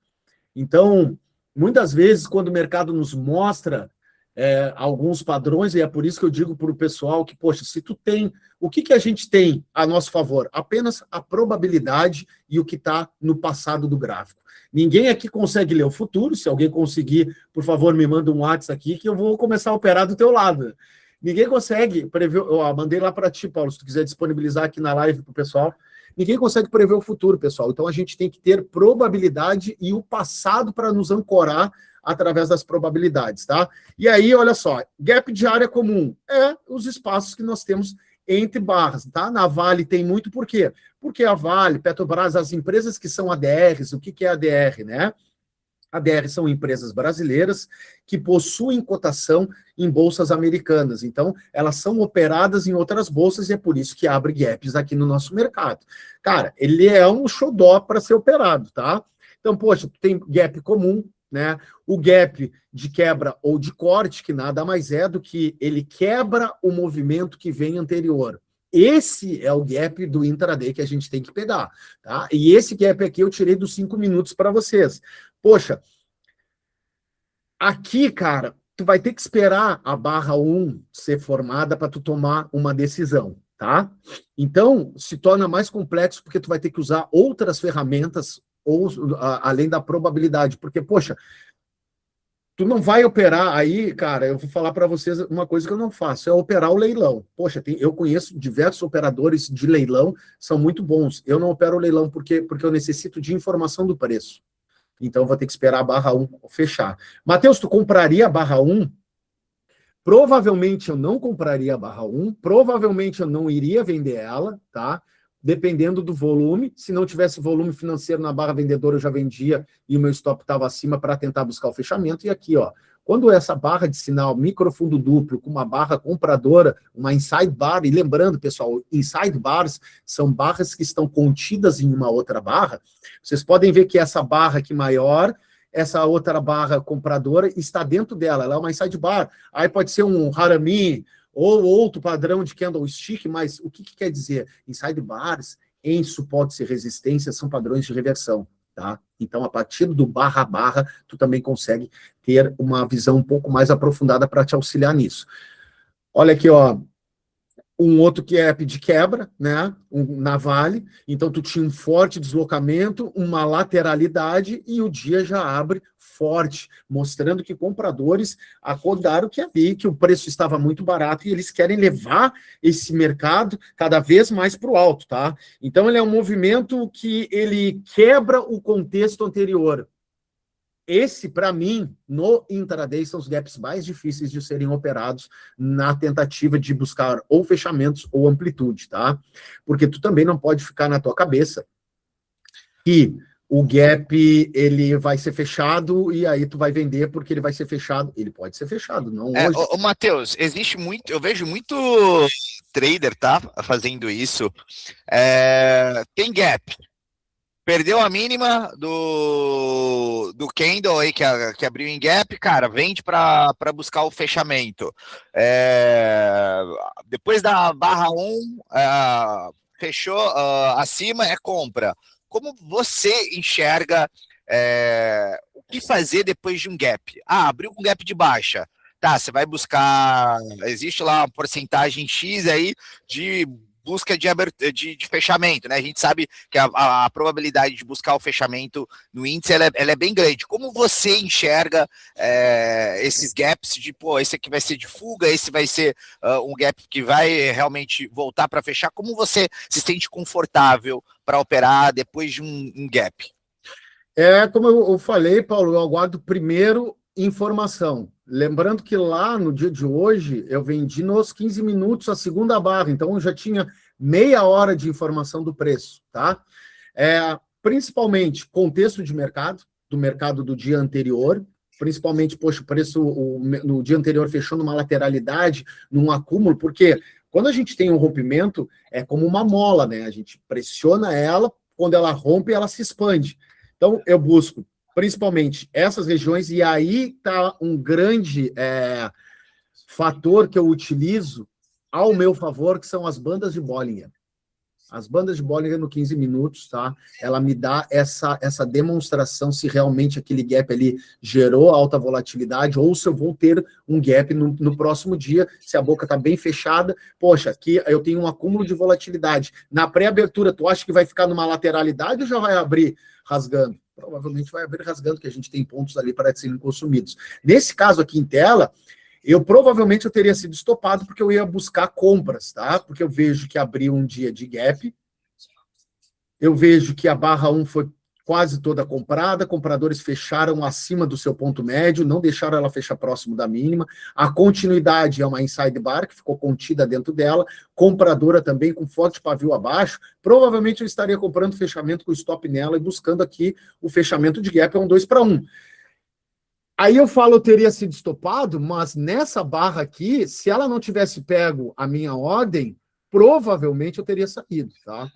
Então, muitas vezes, quando o mercado nos mostra alguns padrões, e é por isso que eu digo para o pessoal que, poxa, se tu tem... O que a gente tem a nosso favor? Apenas a probabilidade e o que está no passado do gráfico. Ninguém aqui consegue ler o futuro. Se alguém conseguir, por favor, me manda um WhatsApp aqui que eu vou começar a operar do teu lado. Ninguém consegue prever... mandei lá para ti, Paulo, se tu quiser disponibilizar aqui na live para o pessoal. Ninguém consegue prever o futuro, pessoal. Então, a gente tem que ter probabilidade e o passado para nos ancorar através das probabilidades, tá? E aí, olha só, gap de área comum é os espaços que nós temos entre barras, tá? Na Vale tem muito, por quê? Porque a Vale, Petrobras, as empresas que são ADRs, o que é ADR, né? ADR são empresas brasileiras que possuem cotação em bolsas americanas. Então, elas são operadas em outras bolsas e é por isso que abre gaps aqui no nosso mercado. Cara, ele é um xodó para ser operado, tá? Então, poxa, tem gap comum, né? O gap de quebra ou de corte, que nada mais é do que ele quebra o movimento que vem anterior. Esse é o gap do intraday que a gente tem que pegar, tá? E esse gap aqui eu tirei dos 5 minutos para vocês. Poxa, aqui, cara, tu vai ter que esperar a barra 1 ser formada para tu tomar uma decisão, tá? Então, se torna mais complexo porque tu vai ter que usar outras ferramentas ou além da probabilidade, porque, poxa, tu não vai operar aí, cara, eu vou falar para vocês uma coisa que eu não faço, é operar o leilão. Poxa, eu conheço diversos operadores de leilão, são muito bons. Eu não opero o leilão porque eu necessito de informação do preço. Então, eu vou ter que esperar a barra 1 fechar. Matheus, tu compraria a barra 1? Provavelmente eu não compraria a barra 1, provavelmente eu não iria vender ela, tá? Dependendo do volume. Se não tivesse volume financeiro na barra vendedora, eu já vendia e o meu stop estava acima para tentar buscar o fechamento. E aqui, ó, quando essa barra de sinal microfundo duplo com uma barra compradora, uma inside bar, e lembrando, pessoal, inside bars são barras que estão contidas em uma outra barra, vocês podem ver que essa barra aqui maior, essa outra barra compradora está dentro dela, ela é uma inside bar. Aí pode ser um harami, ou outro padrão de candlestick, mas o que quer dizer? Inside bars, em suportes e resistência, são padrões de reversão, tá? Então, a partir do barra a barra, tu também consegue ter uma visão um pouco mais aprofundada para te auxiliar nisso. Olha aqui, ó. um outro gap de quebra, né, na Vale, então tu tinha um forte deslocamento, uma lateralidade e o dia já abre forte, mostrando que compradores acordaram que o preço estava muito barato e eles querem levar esse mercado cada vez mais para o alto, tá? Então ele é um movimento que ele quebra o contexto anterior. Esse, para mim, no intraday, são os gaps mais difíceis de serem operados na tentativa de buscar ou fechamentos ou amplitude, tá? Porque tu também não pode ficar na tua cabeça que o gap, ele vai ser fechado e aí tu vai vender porque ele vai ser fechado. Ele pode ser fechado, não hoje. Matheus, existe muito, eu vejo muito trader, tá, fazendo isso. Tem gap. Perdeu a mínima do candle aí que abriu em gap, cara, vende para buscar o fechamento. Depois da barra 1, fechou acima, é compra. Como você enxerga o que fazer depois de um gap? Abriu com gap de baixa. Tá, você vai buscar, existe lá uma porcentagem X aí de busca de fechamento, né? A gente sabe que a probabilidade de buscar o fechamento no índice ela é bem grande. Como você enxerga esses gaps de, pô, esse aqui vai ser de fuga, esse vai ser um gap que vai realmente voltar para fechar? Como você se sente confortável para operar depois de um gap? Como eu falei, Paulo, eu aguardo primeiro informação. Lembrando que lá no dia de hoje, eu vendi nos 15 minutos a segunda barra, então eu já tinha meia hora de informação do preço, tá? Principalmente contexto de mercado, do mercado do dia anterior, principalmente, poxa, o preço no dia anterior fechou numa lateralidade, num acúmulo, porque quando a gente tem um rompimento, é como uma mola, né? A gente pressiona ela, quando ela rompe, ela se expande. Então, eu busco principalmente essas regiões, e aí está um grande fator que eu utilizo ao meu favor, que são as bandas de Bollinger. As bandas de Bollinger no 15 minutos, tá? Ela me dá essa demonstração se realmente aquele gap ali gerou alta volatilidade ou se eu vou ter um gap no próximo dia, se a boca está bem fechada. Poxa, aqui eu tenho um acúmulo de volatilidade. Na pré-abertura, tu acha que vai ficar numa lateralidade ou já vai abrir rasgando? Provavelmente vai abrir rasgando, que a gente tem pontos ali para serem consumidos. Nesse caso aqui em tela, eu teria sido estopado porque eu ia buscar compras, tá? Porque eu vejo que abriu um dia de gap, eu vejo que a barra 1 foi quase toda comprada, compradores fecharam acima do seu ponto médio, não deixaram ela fechar próximo da mínima, a continuidade é uma inside bar, que ficou contida dentro dela, compradora também com forte pavio abaixo, provavelmente eu estaria comprando fechamento com stop nela e buscando aqui o fechamento de gap, é um 2-1. Aí eu falo, eu teria sido estopado, mas nessa barra aqui, se ela não tivesse pego a minha ordem, provavelmente eu teria saído, tá?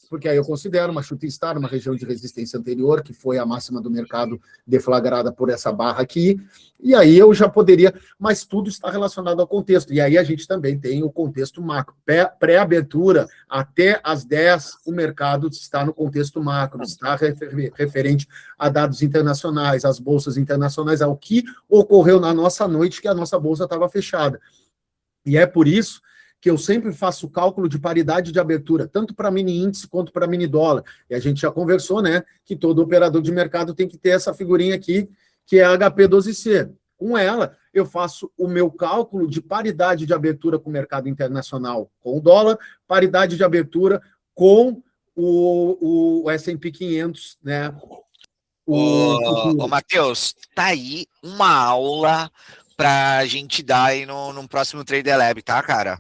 Porque aí eu considero uma shooting star, uma região de resistência anterior, que foi a máxima do mercado deflagrada por essa barra aqui, e aí eu já poderia, mas tudo está relacionado ao contexto, e aí a gente também tem o contexto macro. Pré-abertura, até às 10, o mercado está no contexto macro, está referente a dados internacionais, às bolsas internacionais, ao que ocorreu na nossa noite, que a nossa bolsa estava fechada. E é por isso que eu sempre faço o cálculo de paridade de abertura, tanto para mini índice quanto para mini dólar. E a gente já conversou, né, que todo operador de mercado tem que ter essa figurinha aqui, que é a HP12C. Com ela, eu faço o meu cálculo de paridade de abertura com o mercado internacional com o dólar, paridade de abertura com o S&P 500, né? Ô, Matheus, tá aí uma aula pra gente dar aí no próximo Trader Lab, tá, cara?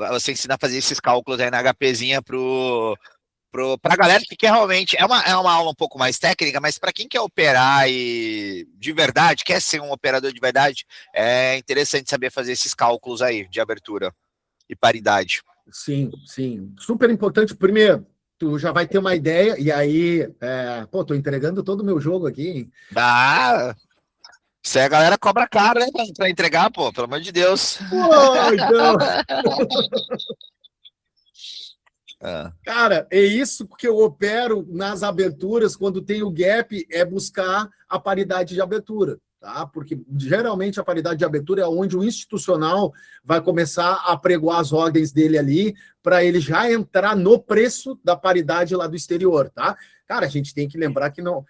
Você ensina a fazer esses cálculos aí na HPzinha pra galera que quer realmente. É uma aula um pouco mais técnica, mas para quem quer operar e de verdade, quer ser um operador de verdade, é interessante saber fazer esses cálculos aí de abertura e paridade. Sim, sim. Super importante. Primeiro, tu já vai ter uma ideia, e aí, tô entregando todo o meu jogo aqui, hein? Isso aí a galera cobra caro, né, pra entregar, pô, pelo amor de Deus. Pô, então... Cara, é isso que eu opero nas aberturas, quando tem o gap, é buscar a paridade de abertura, tá? Porque geralmente a paridade de abertura é onde o institucional vai começar a apregoar as ordens dele ali para ele já entrar no preço da paridade lá do exterior, tá? Cara, a gente tem que lembrar que não...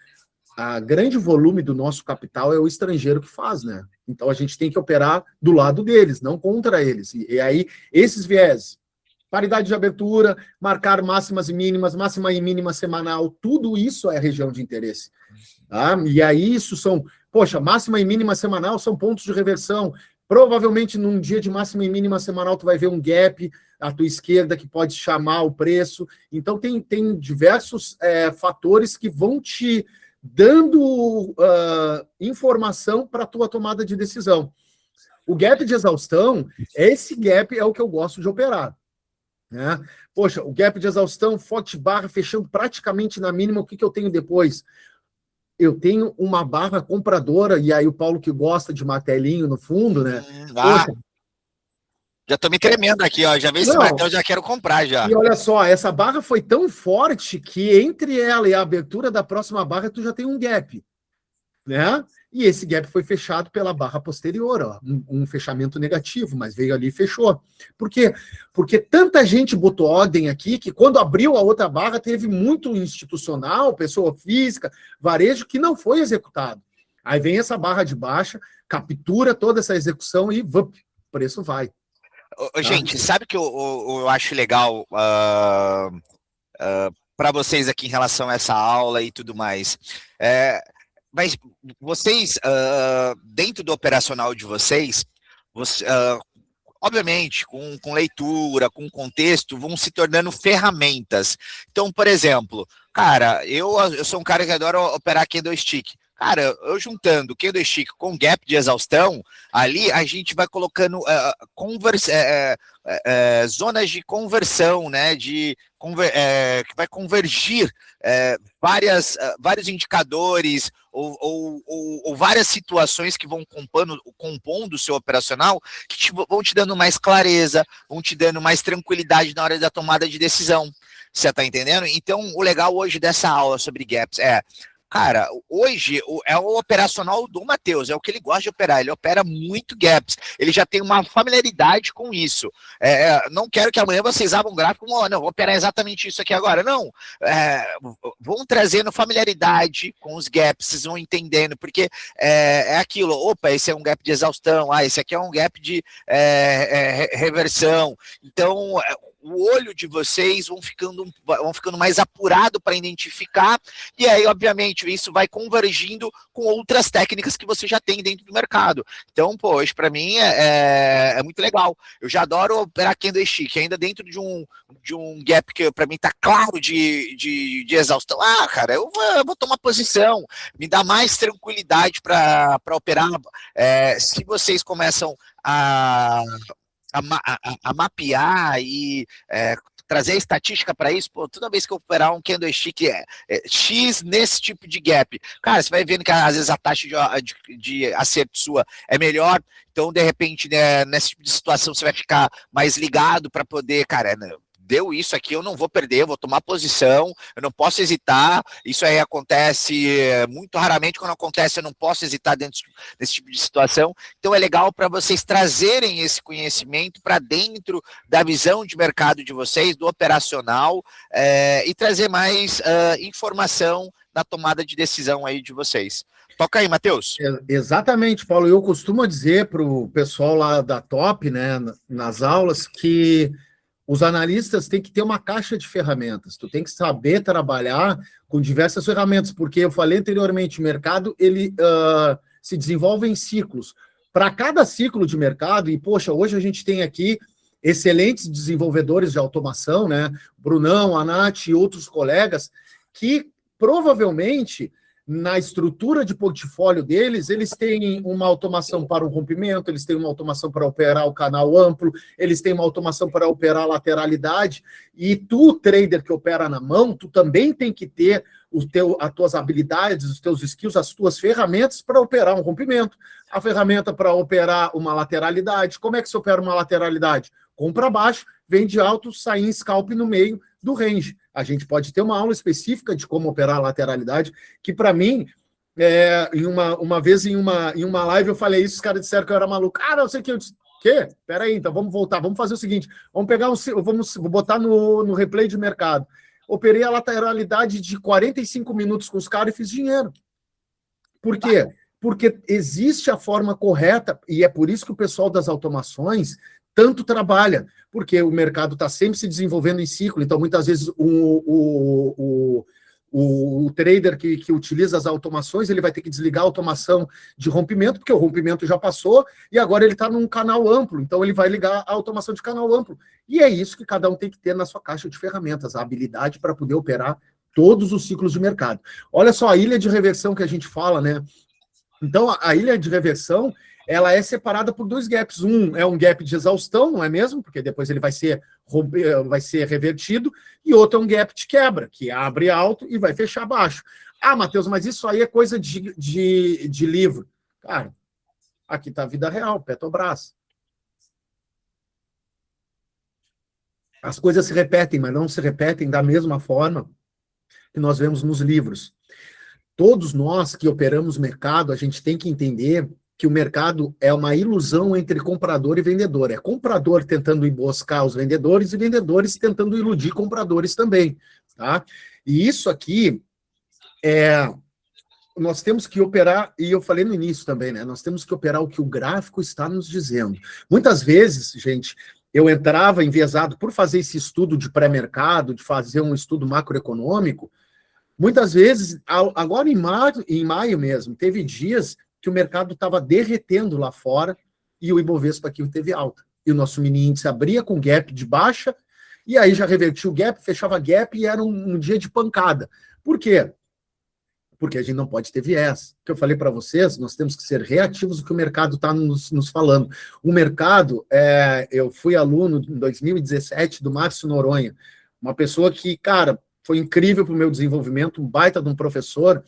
A grande volume do nosso capital é o estrangeiro que faz, né? Então a gente tem que operar do lado deles, não contra eles. E aí, esses viés, paridade de abertura, marcar máximas e mínimas, máxima e mínima semanal, tudo isso é região de interesse. Tá? E aí, isso são, poxa, máxima e mínima semanal são pontos de reversão. Provavelmente, num dia de máxima e mínima semanal, tu vai ver um gap à tua esquerda que pode chamar o preço. Então, tem diversos fatores que vão te dando informação para a tua tomada de decisão. O gap de exaustão, esse gap é o que eu gosto de operar. Né? Poxa, o gap de exaustão, forte barra, fechando praticamente na mínima, o que eu tenho depois? Eu tenho uma barra compradora, e aí o Paulo que gosta de martelinho no fundo, né? Poxa, já tô me tremendo aqui, ó. Já vi esse martelo, já quero comprar já. E olha só, essa barra foi tão forte que entre ela e a abertura da próxima barra, tu já tem um gap, né? E esse gap foi fechado pela barra posterior, ó, um fechamento negativo, mas veio ali e fechou. Por quê? Porque tanta gente botou ordem aqui que quando abriu a outra barra teve muito institucional, pessoa física, varejo, que não foi executado. Aí vem essa barra de baixa, captura toda essa execução e o preço vai. Gente, sabe o que eu acho legal para vocês aqui em relação a essa aula e tudo mais? Mas vocês, dentro do operacional de vocês, obviamente, com leitura, com contexto, vão se tornando ferramentas. Então, por exemplo, cara, eu sou um cara que adora operar candlestick. Cara, eu juntando candlestick com gap de exaustão, ali a gente vai colocando zonas de conversão, né? Que vai convergir vários indicadores ou várias situações que vão compondo o seu operacional, que vão te dando mais clareza, vão te dando mais tranquilidade na hora da tomada de decisão. Você está entendendo? Então, o legal hoje dessa aula sobre gaps cara, hoje é o operacional do Matheus, é o que ele gosta de operar, ele opera muito gaps, ele já tem uma familiaridade com isso. Não quero que amanhã vocês abram um gráfico, não, vou operar exatamente isso aqui agora, não. Vão trazendo familiaridade com os gaps, vocês vão entendendo, porque é aquilo, opa, esse é um gap de exaustão, esse aqui é um gap de reversão, então o olho de vocês vão ficando mais apurado para identificar, e aí, obviamente, isso vai convergindo com outras técnicas que você já tem dentro do mercado. Então, pô, hoje para mim é muito legal. Eu já adoro operar candlestick, ainda dentro de um gap que para mim tá claro de exaustão. Cara, eu vou tomar posição, me dá mais tranquilidade para operar. Se vocês começam a mapear e trazer a estatística para isso, pô, toda vez que eu operar um candlestick X nesse tipo de gap, cara, você vai vendo que às vezes a taxa de acerto sua é melhor, então de repente, né, nesse tipo de situação você vai ficar mais ligado para poder, cara, deu isso aqui, eu não vou perder, eu vou tomar posição, eu não posso hesitar, isso aí acontece muito raramente, quando acontece eu não posso hesitar dentro desse tipo de situação, então é legal para vocês trazerem esse conhecimento para dentro da visão de mercado de vocês, do operacional, e trazer mais informação na tomada de decisão aí de vocês. Toca aí, Matheus. Exatamente, Paulo, eu costumo dizer para o pessoal lá da Top, né, nas aulas, que os analistas têm que ter uma caixa de ferramentas, tu tem que saber trabalhar com diversas ferramentas, porque eu falei anteriormente, o mercado ele se desenvolve em ciclos. Para cada ciclo de mercado, e poxa, hoje a gente tem aqui excelentes desenvolvedores de automação, né? Brunão, a Nath e outros colegas, que provavelmente na estrutura de portfólio deles, eles têm uma automação para o rompimento, eles têm uma automação para operar o canal amplo, eles têm uma automação para operar a lateralidade, e tu, trader que opera na mão, tu também tem que ter as tuas habilidades, os teus skills, as tuas ferramentas para operar um rompimento, a ferramenta para operar uma lateralidade. Como é que se opera uma lateralidade? Compra baixo, vende alto, sai em scalp no meio do range. A gente pode ter uma aula específica de como operar a lateralidade, que para mim uma vez em uma live eu falei isso, os caras disseram que eu era maluco. Ah, não sei o que. Eu disse, quê? Peraí, então vamos voltar, vamos fazer o seguinte, vou botar no replay de mercado. Operei a lateralidade de 45 minutos com os caras e fiz dinheiro. Por quê? Porque existe a forma correta, e é por isso que o pessoal das automações tanto trabalha, porque o mercado está sempre se desenvolvendo em ciclo, então muitas vezes o trader que utiliza as automações, ele vai ter que desligar a automação de rompimento, porque o rompimento já passou, e agora ele está num canal amplo, então ele vai ligar a automação de canal amplo. E é isso que cada um tem que ter na sua caixa de ferramentas, a habilidade para poder operar todos os ciclos de mercado. Olha só, a ilha de reversão que a gente fala, né? Então, a ilha de reversão, ela é separada por dois gaps. Um é um gap de exaustão, não é mesmo? Porque depois ele vai ser revertido. E outro é um gap de quebra, que abre alto e vai fechar baixo. Ah, Matheus, mas isso aí é coisa de livro. Cara, aqui está a vida real, Petrobras. As coisas se repetem, mas não se repetem da mesma forma que nós vemos nos livros. Todos nós que operamos mercado, a gente tem que entender que o mercado é uma ilusão entre comprador e vendedor. É comprador tentando emboscar os vendedores e vendedores tentando iludir compradores também. Tá? E isso aqui, nós temos que operar, e eu falei no início também, né? Nós temos que operar o que o gráfico está nos dizendo. Muitas vezes, gente, eu entrava enviesado por fazer esse estudo de pré-mercado, de fazer um estudo macroeconômico. Muitas vezes, agora em maio mesmo, teve dias que o mercado estava derretendo lá fora e o Ibovespa aqui teve alta. E o nosso mini índice abria com gap de baixa e aí já revertia o gap, fechava gap e era um dia de pancada. Por quê? Porque a gente não pode ter viés. O que eu falei para vocês, nós temos que ser reativos ao que o mercado está nos falando. O mercado, eu fui aluno em 2017 do Márcio Noronha, uma pessoa que, cara, foi incrível para o meu desenvolvimento, um baita de um professor,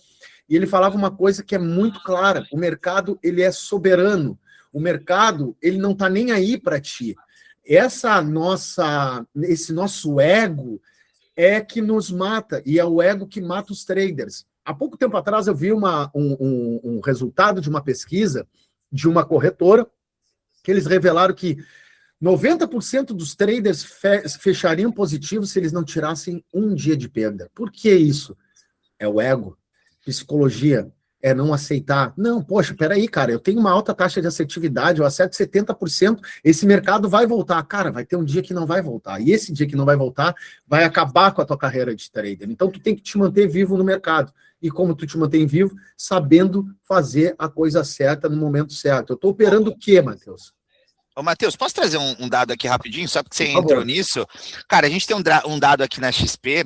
e ele falava uma coisa que é muito clara: o mercado, ele é soberano, o mercado, ele não está nem aí para ti. Esse nosso ego é que nos mata, e é o ego que mata os traders. Há pouco tempo atrás eu vi um resultado de uma pesquisa de uma corretora, que eles revelaram que 90% dos traders fechariam positivo se eles não tirassem um dia de perda. Por que isso? É o ego. Psicologia é não aceitar. Não, poxa, peraí, cara, eu tenho uma alta taxa de assertividade, eu acerto 70%, esse mercado vai voltar. Cara, vai ter um dia que não vai voltar. E esse dia que não vai voltar vai acabar com a tua carreira de trader. Então, tu tem que te manter vivo no mercado. E como tu te mantém vivo? Sabendo fazer a coisa certa no momento certo. Eu estou operando o quê, Matheus? Ô, Matheus, posso trazer um dado aqui rapidinho, só porque você entrou nisso? Cara, a gente tem um dado aqui na XP,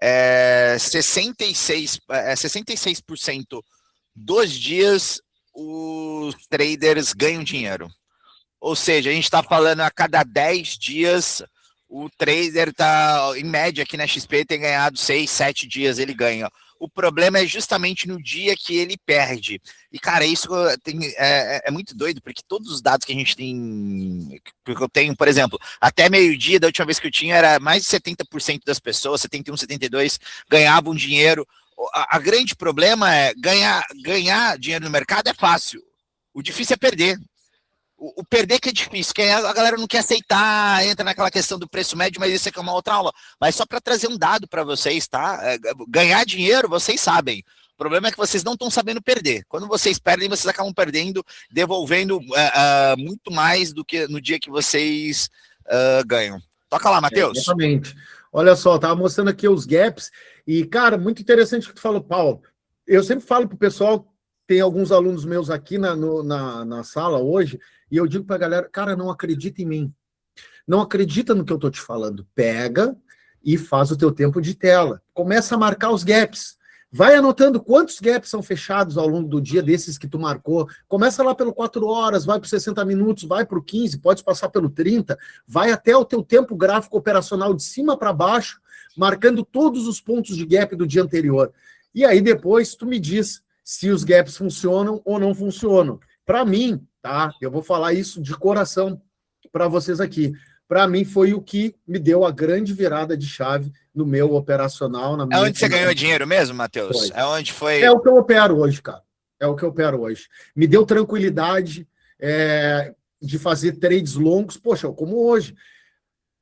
66% dos dias os traders ganham dinheiro. Ou seja, a gente está falando a cada 10 dias, o trader está, em média aqui na XP, tem ganhado 6, 7 dias, ele ganha. O problema é justamente no dia que ele perde. E, cara, isso é muito doido, porque todos os dados que a gente tem, porque eu tenho, por exemplo, até meio-dia, da última vez que eu tinha, era mais de 70% das pessoas, 71, 72, ganhavam dinheiro. A grande problema é ganhar dinheiro no mercado é fácil. O difícil é perder. O perder que é difícil, que a galera não quer aceitar, entra naquela questão do preço médio, mas isso aqui é uma outra aula. Mas só para trazer um dado para vocês, tá? Ganhar dinheiro, vocês sabem. O problema é que vocês não estão sabendo perder. Quando vocês perdem, vocês acabam perdendo, devolvendo muito mais do que no dia que vocês ganham. Toca lá, Matheus. Exatamente. Olha só, estava mostrando aqui os gaps, e, cara, muito interessante o que tu falou, Paulo. Eu sempre falo para o pessoal, tem alguns alunos meus aqui na sala hoje, e eu digo para a galera, cara, não acredita em mim. Não acredita no que eu estou te falando. Pega e faz o teu tempo de tela. Começa a marcar os gaps. Vai anotando quantos gaps são fechados ao longo do dia desses que tu marcou. Começa lá pelo 4 horas, vai para 60 minutos, vai para o 15, pode passar pelo 30, vai até o teu tempo gráfico operacional de cima para baixo, marcando todos os pontos de gap do dia anterior. E aí depois tu me diz se os gaps funcionam ou não funcionam. Para mim, tá? Eu vou falar isso de coração para vocês aqui. para mim foi o que me deu a grande virada de chave no meu operacional. Na minha onde você ganhou dinheiro mesmo, Matheus? Foi. É onde foi? É o que eu opero hoje, cara. É o que eu opero hoje. Me deu tranquilidade de fazer trades longos. Poxa, como hoje.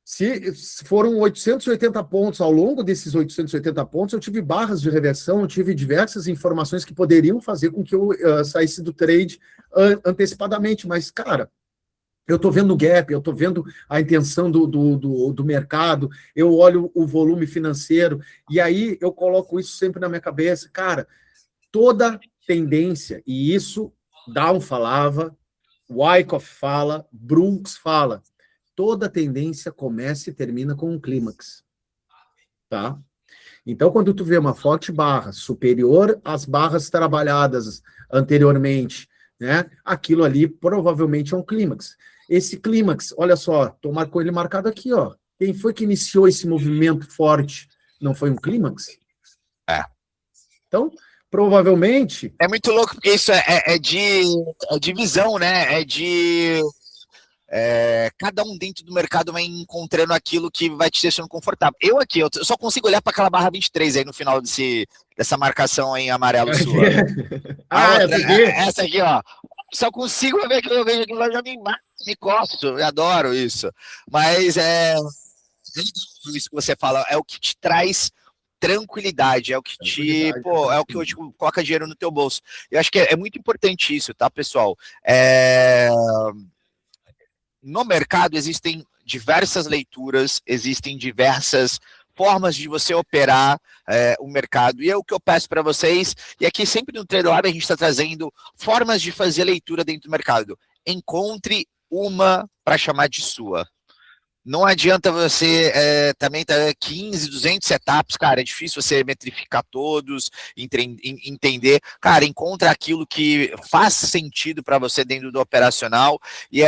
Se foram 880 pontos, ao longo desses 880 pontos, eu tive barras de reversão, eu tive diversas informações que poderiam fazer com que eu saísse do trade antecipadamente. Mas, cara, eu estou vendo o gap, eu estou vendo a intenção do mercado, eu olho o volume financeiro, e aí eu coloco isso sempre na minha cabeça. Cara, toda tendência, e isso Down falava, Wyckoff fala, Brooks fala, toda tendência começa e termina com um clímax, tá? Então, quando tu vê uma forte barra superior às barras trabalhadas anteriormente, né, aquilo ali provavelmente é um clímax. Esse clímax, olha só, tô com ele marcado aqui, ó. Quem foi que iniciou esse movimento forte? Não foi um clímax? Então, provavelmente... É muito louco, porque isso é de visão, né? Cada um dentro do mercado vai encontrando aquilo que vai te deixando confortável. Eu só consigo olhar para aquela barra 23 aí no final dessa marcação aí em amarelo sua. Essa aqui, ó. Só consigo ver que eu vejo aquilo lá, já me costo. Eu adoro isso. Mas isso que você fala é o que te traz tranquilidade, é o que é o que hoje coloca dinheiro no teu bolso. Eu acho que é muito importante isso, tá, pessoal? No mercado existem diversas leituras, existem diversas formas de você operar o mercado, e é o que eu peço para vocês, e aqui sempre no Trader Lab a gente está trazendo formas de fazer leitura dentro do mercado. Encontre uma para chamar de sua. Não adianta você também ter 15, 200 setups, cara, é difícil você metrificar todos, entender. Cara, encontra aquilo que faz sentido para você dentro do operacional e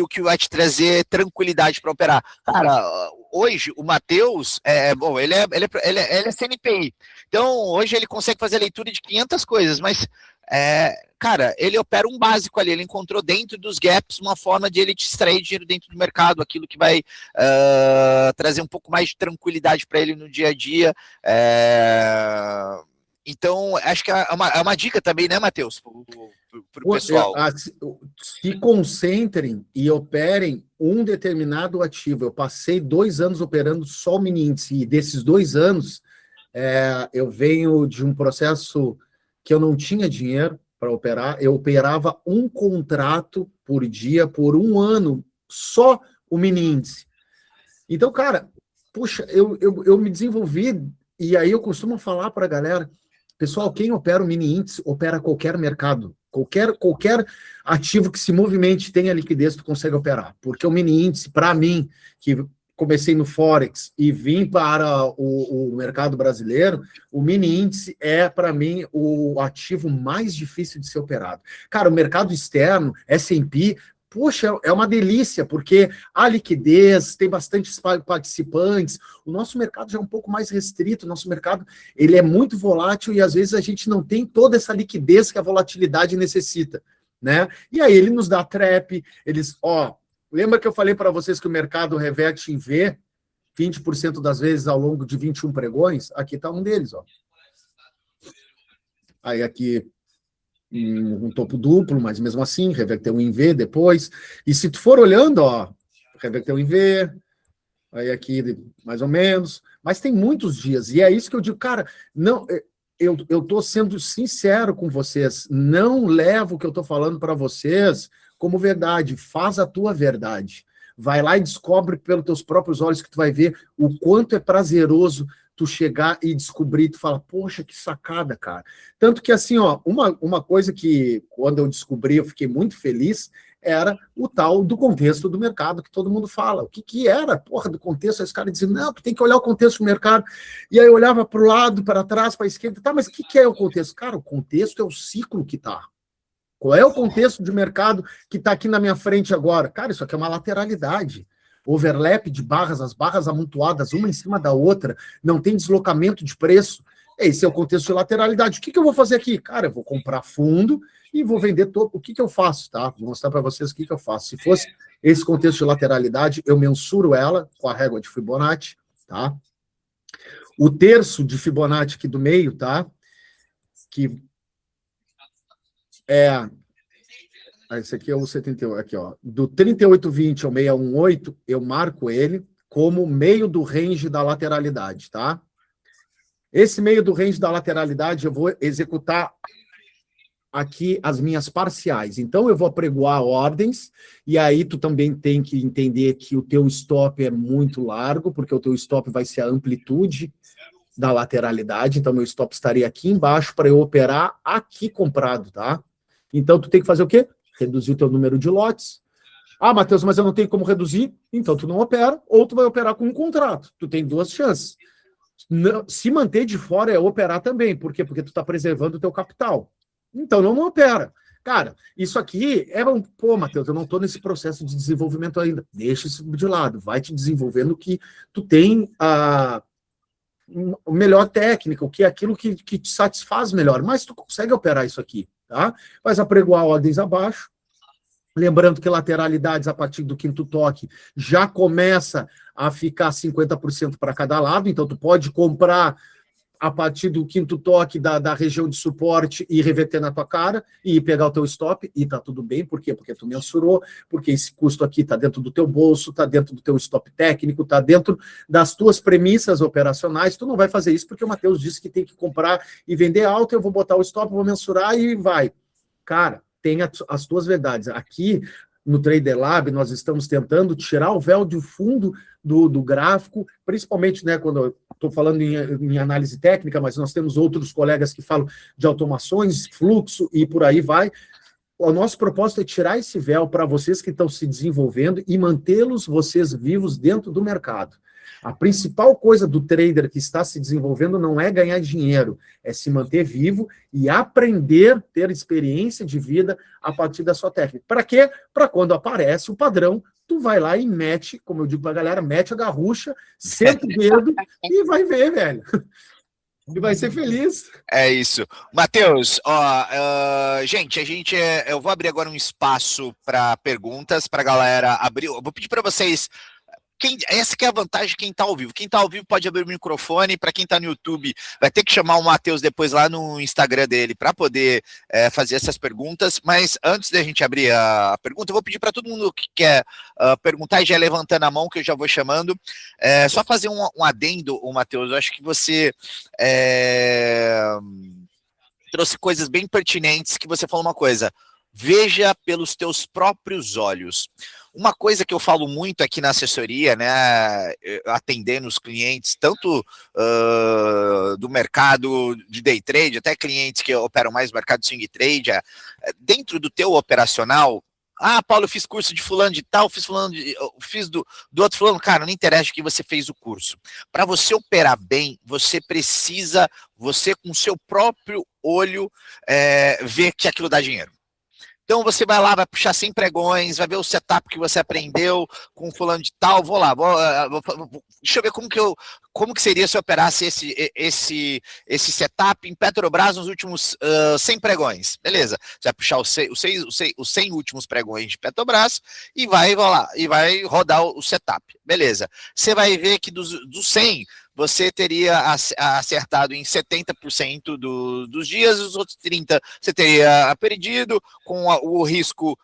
o que vai te trazer tranquilidade para operar. Cara, hoje o Matheus, ele é CNPI, então hoje ele consegue fazer leitura de 500 coisas, mas... cara, ele opera um básico ali, ele encontrou dentro dos gaps uma forma de ele te extrair dinheiro dentro do mercado, aquilo que vai trazer um pouco mais de tranquilidade para ele no dia a dia. Então, acho que é uma dica também, né, Matheus, para o pessoal. Se concentrem e operem um determinado ativo. Eu passei 2 anos operando só o mini índice, e desses 2 anos eu venho de um processo que eu não tinha dinheiro para operar, eu operava um contrato por dia, por 1 ano, só o mini índice. Então, cara, puxa, eu me desenvolvi, e aí eu costumo falar para a galera, pessoal, quem opera o mini índice, opera qualquer mercado, qualquer ativo que se movimente, tenha liquidez, tu consegue operar, porque o mini índice, para mim, que comecei no Forex e vim para o mercado brasileiro, o mini índice é, para mim, o ativo mais difícil de ser operado. Cara, o mercado externo, S&P, poxa, é uma delícia, porque há liquidez, tem bastante participantes, o nosso mercado já é um pouco mais restrito, o nosso mercado ele é muito volátil e às vezes a gente não tem toda essa liquidez que a volatilidade necessita, né? E aí ele nos dá trap, lembra que eu falei para vocês que o mercado reverte em V 20% das vezes ao longo de 21 pregões? Aqui está um deles, ó. Aí aqui um topo duplo, mas mesmo assim, reverteu em V depois. E se tu for olhando, ó, reverteu em V, aí aqui mais ou menos, mas tem muitos dias, e é isso que eu digo, cara, não... Eu estou sendo sincero com vocês, não levo o que eu estou falando para vocês como verdade, faz a tua verdade. Vai lá e descobre pelos teus próprios olhos que tu vai ver o quanto é prazeroso tu chegar e descobrir, tu fala, poxa, que sacada, cara. Tanto que assim, ó, uma coisa que quando eu descobri eu fiquei muito feliz, era o tal do contexto do mercado que todo mundo fala. O que era, porra, do contexto? Aí os caras diziam, não, tu tem que olhar o contexto do mercado. E aí eu olhava para o lado, para trás, para a esquerda, tá, mas o que é o contexto? Cara, o contexto é o ciclo que tá. Qual é o contexto de mercado que está aqui na minha frente agora? Cara, isso aqui é uma lateralidade. Overlap de barras, as barras amontoadas uma em cima da outra, não tem deslocamento de preço. Esse é o contexto de lateralidade. O que eu vou fazer aqui? Cara, eu vou comprar fundo e vou vender todo. O que eu faço, tá? Vou mostrar para vocês o que eu faço. Se fosse esse contexto de lateralidade, eu mensuro ela com a régua de Fibonacci, tá? O terço de Fibonacci aqui do meio, tá? Que é... Esse aqui é o 78, aqui, ó. Do 3820 ao 618, eu marco ele como meio do range da lateralidade, tá? Esse meio do range da lateralidade, eu vou executar aqui as minhas parciais. Então, eu vou apregoar ordens, e aí tu também tem que entender que o teu stop é muito largo, porque o teu stop vai ser a amplitude da lateralidade, então meu stop estaria aqui embaixo para eu operar aqui comprado, tá? Então, tu tem que fazer o quê? Reduzir o teu número de lotes. Ah, Matheus, mas eu não tenho como reduzir, então tu não opera, ou tu vai operar com um contrato. Tu tem duas chances. Não, se manter de fora é operar também. Por quê? Porque tu está preservando o teu capital. Então não opera. Cara, isso aqui é um... Pô, Matheus, eu não estou nesse processo de desenvolvimento ainda. Deixa isso de lado. Vai te desenvolvendo que tu tem a melhor técnica, o que é aquilo que te satisfaz melhor. Mas tu consegue operar isso aqui, tá? Vai apregoar ordens abaixo. Lembrando que lateralidades a partir do quinto toque já começa a ficar 50% para cada lado, então tu pode comprar a partir do quinto toque da região de suporte e reverter na tua cara e pegar o teu stop, e tá tudo bem. Por quê? Porque tu mensurou, porque esse custo aqui tá dentro do teu bolso, tá dentro do teu stop técnico, tá dentro das tuas premissas operacionais. Tu não vai fazer isso porque o Matheus disse que tem que comprar e vender alto, eu vou botar o stop, vou mensurar e vai. Cara, tem as tuas verdades. Aqui, no Trader Lab, nós estamos tentando tirar o véu de fundo do gráfico, principalmente, né, quando eu estou falando em análise técnica, mas nós temos outros colegas que falam de automações, fluxo e por aí vai. O nosso propósito é tirar esse véu para vocês que estão se desenvolvendo e mantê-los, vocês, vivos dentro do mercado. A principal coisa do trader que está se desenvolvendo não é ganhar dinheiro, é se manter vivo e aprender, ter experiência de vida a partir da sua técnica. Para quê? Para quando aparece o padrão, tu vai lá e mete, como eu digo para a galera, mete a garrucha, senta o dedo e vai ver, velho. E vai ser feliz. É isso. Matheus, gente, eu vou abrir agora um espaço para perguntas, para a galera abrir. Eu vou pedir para vocês... essa que é a vantagem de quem está ao vivo. Quem está ao vivo pode abrir o microfone. Para quem está no YouTube, vai ter que chamar o Matheus depois lá no Instagram dele para poder fazer essas perguntas. Mas antes da gente abrir a pergunta, eu vou pedir para todo mundo que quer perguntar e já levantando a mão, que eu já vou chamando. Só fazer um adendo, Matheus. Eu acho que você trouxe coisas bem pertinentes, que você falou uma coisa. Veja pelos teus próprios olhos. Uma coisa que eu falo muito aqui na assessoria, né, atendendo os clientes, tanto do mercado de day trade, até clientes que operam mais no mercado de swing trade, dentro do teu operacional, Paulo, eu fiz curso de fulano de tal, fiz do outro fulano. Cara, não interessa que você fez o curso. Para você operar bem, você precisa, você com o seu próprio olho, ver que aquilo dá dinheiro. Então você vai lá, vai puxar 100 pregões, vai ver o setup que você aprendeu com fulano de tal, deixa eu ver como que seria se eu operasse esse setup em Petrobras nos últimos 100 pregões. Beleza, você vai puxar os 100 últimos pregões de Petrobras e vai rodar o setup. Beleza, você vai ver que dos 100, você teria acertado em 70% dos dias, os outros 30% você teria perdido, com o risco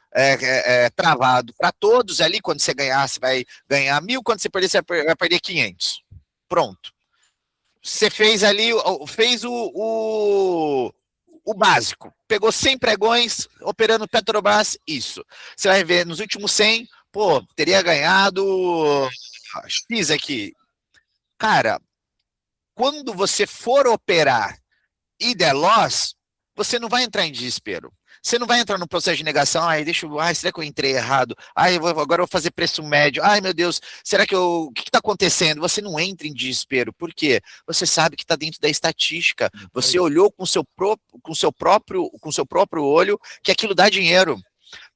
travado para todos. Ali, quando você ganhar, você vai ganhar 1.000, quando você perder, você vai perder 500. Pronto. Você fez ali, fez o básico, pegou 100 pregões, operando Petrobras, isso. Você vai ver, nos últimos 100, teria ganhado X aqui. Cara, quando você for operar e der loss, você não vai entrar em desespero. Você não vai entrar no processo de negação, será que eu entrei errado? Agora eu vou fazer preço médio. Meu Deus, será que o que está acontecendo? Você não entra em desespero. Por quê? Você sabe que está dentro da estatística. Você olhou com seu próprio olho que aquilo dá dinheiro.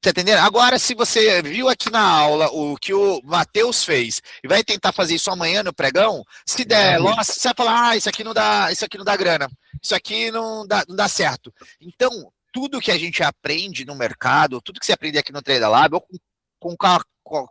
Tá entendendo? Agora, se você viu aqui na aula o que o Matheus fez e vai tentar fazer isso amanhã no pregão, se der loss, você vai falar, isso aqui não dá grana, isso aqui não dá certo. Então, tudo que a gente aprende no mercado, tudo que você aprende aqui no Trader Lab, ou com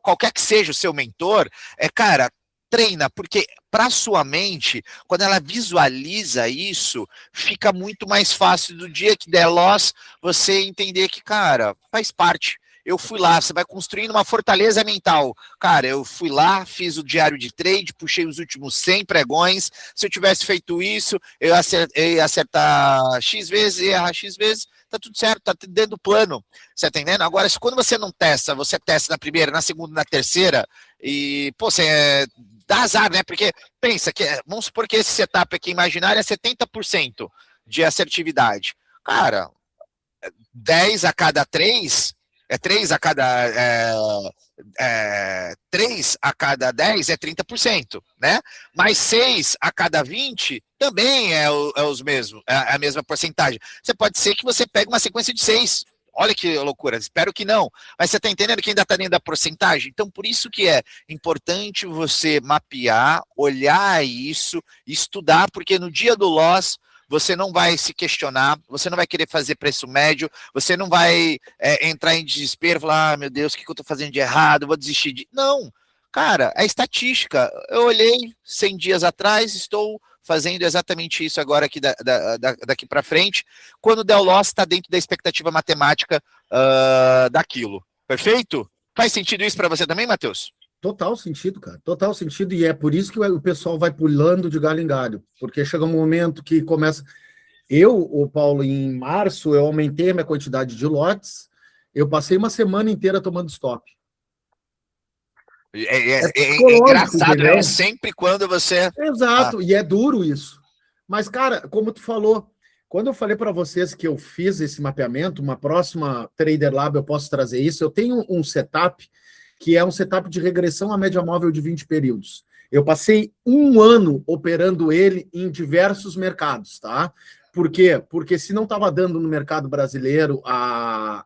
qualquer que seja o seu mentor, cara, treina, porque para sua mente, quando ela visualiza isso, fica muito mais fácil do dia que der loss, você entender que, cara, faz parte. Eu fui lá, você vai construindo uma fortaleza mental. Cara, eu fui lá, fiz o diário de trade, puxei os últimos 100 pregões. Se eu tivesse feito isso, eu ia acertar X vezes, ia errar X vezes, tá tudo certo, tá dentro do plano. Você tá entendendo? Agora, quando você não testa, você testa na primeira, na segunda, na terceira, e, pô, você dá azar, né? Porque pensa que, vamos supor que esse setup aqui imaginário é 70% de assertividade. Cara, 10 a cada 3, 3 a cada 3 a cada 10 é 30%, né? Mas 6 a cada 20 também é os mesmos, é a mesma porcentagem. Você pode ser que você pegue uma sequência de 6. Olha que loucura, espero que não. Mas você está entendendo que ainda está dentro da porcentagem? Então, por isso que é importante você mapear, olhar isso, estudar, porque no dia do loss, você não vai se questionar, você não vai querer fazer preço médio, você não vai entrar em desespero, falar, meu Deus, o que eu estou fazendo de errado, vou desistir de... Não, cara, é estatística. Eu olhei 100 dias atrás, estou fazendo exatamente isso agora aqui daqui para frente. Quando der o loss, está dentro da expectativa matemática daquilo. Perfeito? Faz sentido isso para você também, Matheus? Total sentido, cara. Total sentido. E é por isso que o pessoal vai pulando de galho em galho. Porque chega um momento que começa... o Paulo, em março, eu aumentei a minha quantidade de lotes. Eu passei uma semana inteira tomando stop. É engraçado, entendeu? Sempre quando você... Exato, e é duro isso. Mas, cara, como tu falou, quando eu falei para vocês que eu fiz esse mapeamento, uma próxima Trader Lab eu posso trazer isso, eu tenho um setup que é um setup de regressão à média móvel de 20 períodos. Eu passei 1 ano operando ele em diversos mercados, tá? Por quê? Porque se não estava dando no mercado brasileiro a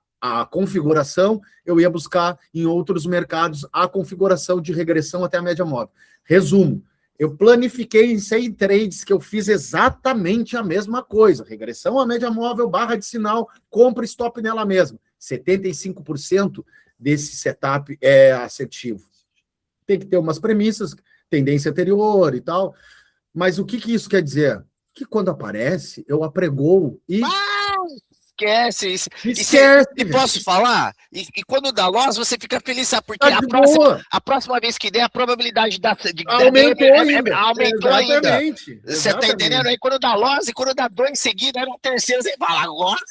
configuração, eu ia buscar em outros mercados a configuração de regressão até a média móvel. Resumo, eu planifiquei em 100 trades que eu fiz exatamente a mesma coisa. Regressão à média móvel, barra de sinal, compra stop nela mesma. 75% desse setup é assertivo. Tem que ter umas premissas, tendência anterior e tal, mas o que isso quer dizer? Que quando aparece, eu apregoo e... Esquece isso. Esquece. E posso falar? E quando dá loss, você fica feliz, sabe? Porque a próxima vez que der, a probabilidade de aumentou ainda. Você tá entendendo? Aí quando dá loss e quando dá 2 seguidos, aí no terceiro você fala,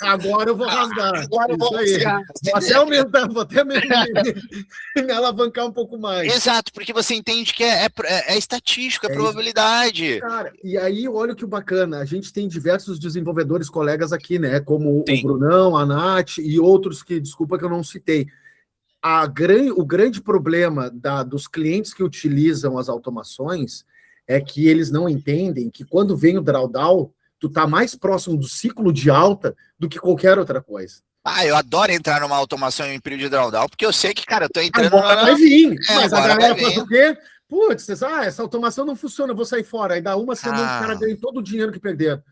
agora eu vou rasgar. Agora eu vou rasgar. Vou até aumentar, vou até me alavancar um pouco mais. Exato, porque você entende que é estatístico, é probabilidade. Cara, e aí olha que bacana, a gente tem diversos desenvolvedores, colegas aqui, né? Como o Brunão, a Nath e outros que, desculpa que eu não citei. O grande problema dos clientes que utilizam as automações é que eles não entendem que quando vem o drawdown, tu tá mais próximo do ciclo de alta do que qualquer outra coisa. Eu adoro entrar numa automação em período de drawdown, porque eu sei que, cara, eu tô entrando... Agora vai vir, mas a galera faz o quê? Putz, essa automação não funciona, eu vou sair fora. Aí dá uma semana, o cara ganha todo o dinheiro que perderam.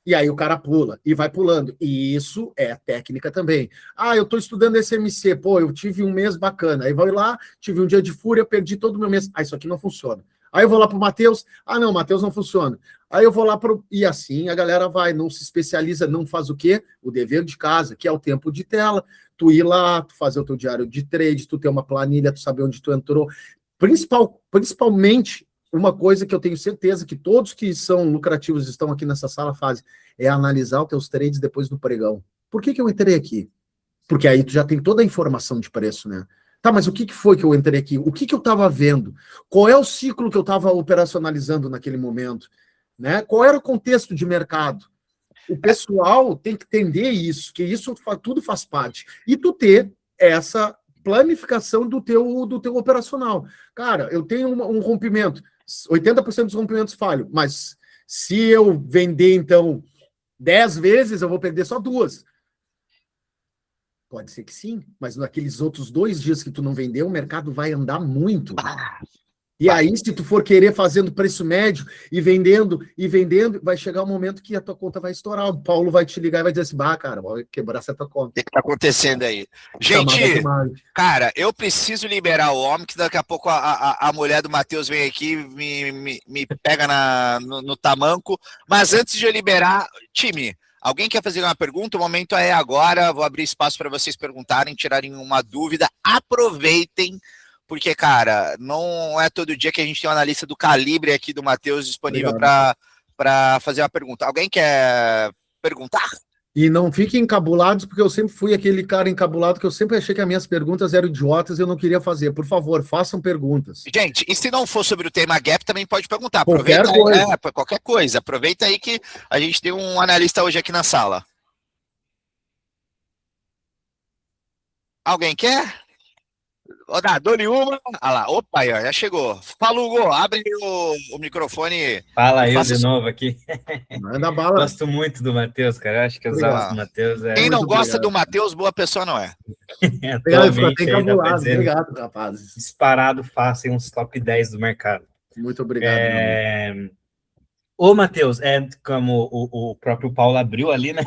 E aí o cara pula, e vai pulando. E isso é técnica também. Eu tô estudando SMC, eu tive um mês bacana. Aí vou lá, tive um dia de fúria, perdi todo o meu mês. Isso aqui não funciona. Aí eu vou lá pro Matheus, não, Matheus não funciona. Aí eu vou lá pro... E assim a galera vai, não se especializa, não faz o quê? O dever de casa, que é o tempo de tela. Tu ir lá, tu fazer o teu diário de trade, tu ter uma planilha, tu saber onde tu entrou. Principalmente... Uma coisa que eu tenho certeza que todos que são lucrativos estão aqui nessa sala fazem é analisar os teus trades depois do pregão. Por que eu entrei aqui? Porque aí tu já tem toda a informação de preço, né? Tá, mas o que foi que eu entrei aqui? O que eu estava vendo? Qual é o ciclo que eu estava operacionalizando naquele momento? Né? Qual era o contexto de mercado? O pessoal tem que entender isso, que isso tudo faz parte. E tu ter essa planificação do teu operacional. Cara, eu tenho um rompimento, 80% dos rompimentos falham, mas se eu vender, então, 10 vezes, eu vou perder só 2. Pode ser que sim, mas naqueles outros 2 dias que tu não vendeu, o mercado vai andar muito. E aí, se tu for querer fazendo preço médio e vendendo, vai chegar um momento que a tua conta vai estourar. O Paulo vai te ligar e vai dizer assim, cara, vou quebrar essa tua conta. O que tá acontecendo aí? Gente, cara, eu preciso liberar o homem, que daqui a pouco a mulher do Matheus vem aqui me pega no tamanco. Mas antes de eu liberar, time, alguém quer fazer uma pergunta? O momento é agora. Vou abrir espaço para vocês perguntarem, tirarem uma dúvida. Aproveitem. Porque, cara, não é todo dia que a gente tem um analista do calibre aqui do Matheus disponível para fazer uma pergunta. Alguém quer perguntar? E não fiquem encabulados, porque eu sempre fui aquele cara encabulado que eu sempre achei que as minhas perguntas eram idiotas e eu não queria fazer. Por favor, façam perguntas. Gente, e se não for sobre o tema gap, também pode perguntar. Qualquer coisa. Qualquer coisa. Aproveita aí que a gente tem um analista hoje aqui na sala. Alguém quer? Dou-lhe uma. Ah lá, opa, aí, ó, já chegou. Fala, Hugo, abre o microfone. Fala eu de novo aqui. Manda bala. Gosto muito do Matheus, cara. Eu acho que os áudios do Matheus é. Quem não gosta do Matheus, boa pessoa não é. Obrigado, rapazes. Disparado fácil, uns top 10 do mercado. Muito obrigado. Ô, Matheus, como o próprio Paulo abriu ali, né?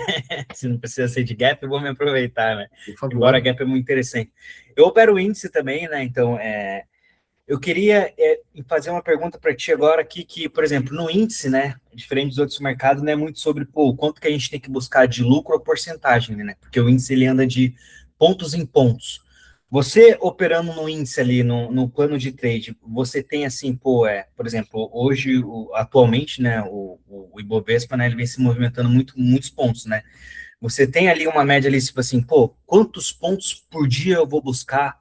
Se não precisa ser de gap, eu vou me aproveitar, né? Por favor. Embora gap é muito interessante. Eu opero o índice também, né? Então, eu queria fazer uma pergunta para ti agora aqui, que, por exemplo, no índice, né? Diferente dos outros mercados, não é muito sobre, quanto que a gente tem que buscar de lucro ou porcentagem, né? Porque o índice, ele anda de pontos em pontos. Você operando no índice ali, no plano de trade, você tem assim, por exemplo, hoje, atualmente, né, o Ibovespa, né, ele vem se movimentando muitos pontos, né? Você tem ali uma média ali, tipo assim, quantos pontos por dia eu vou buscar?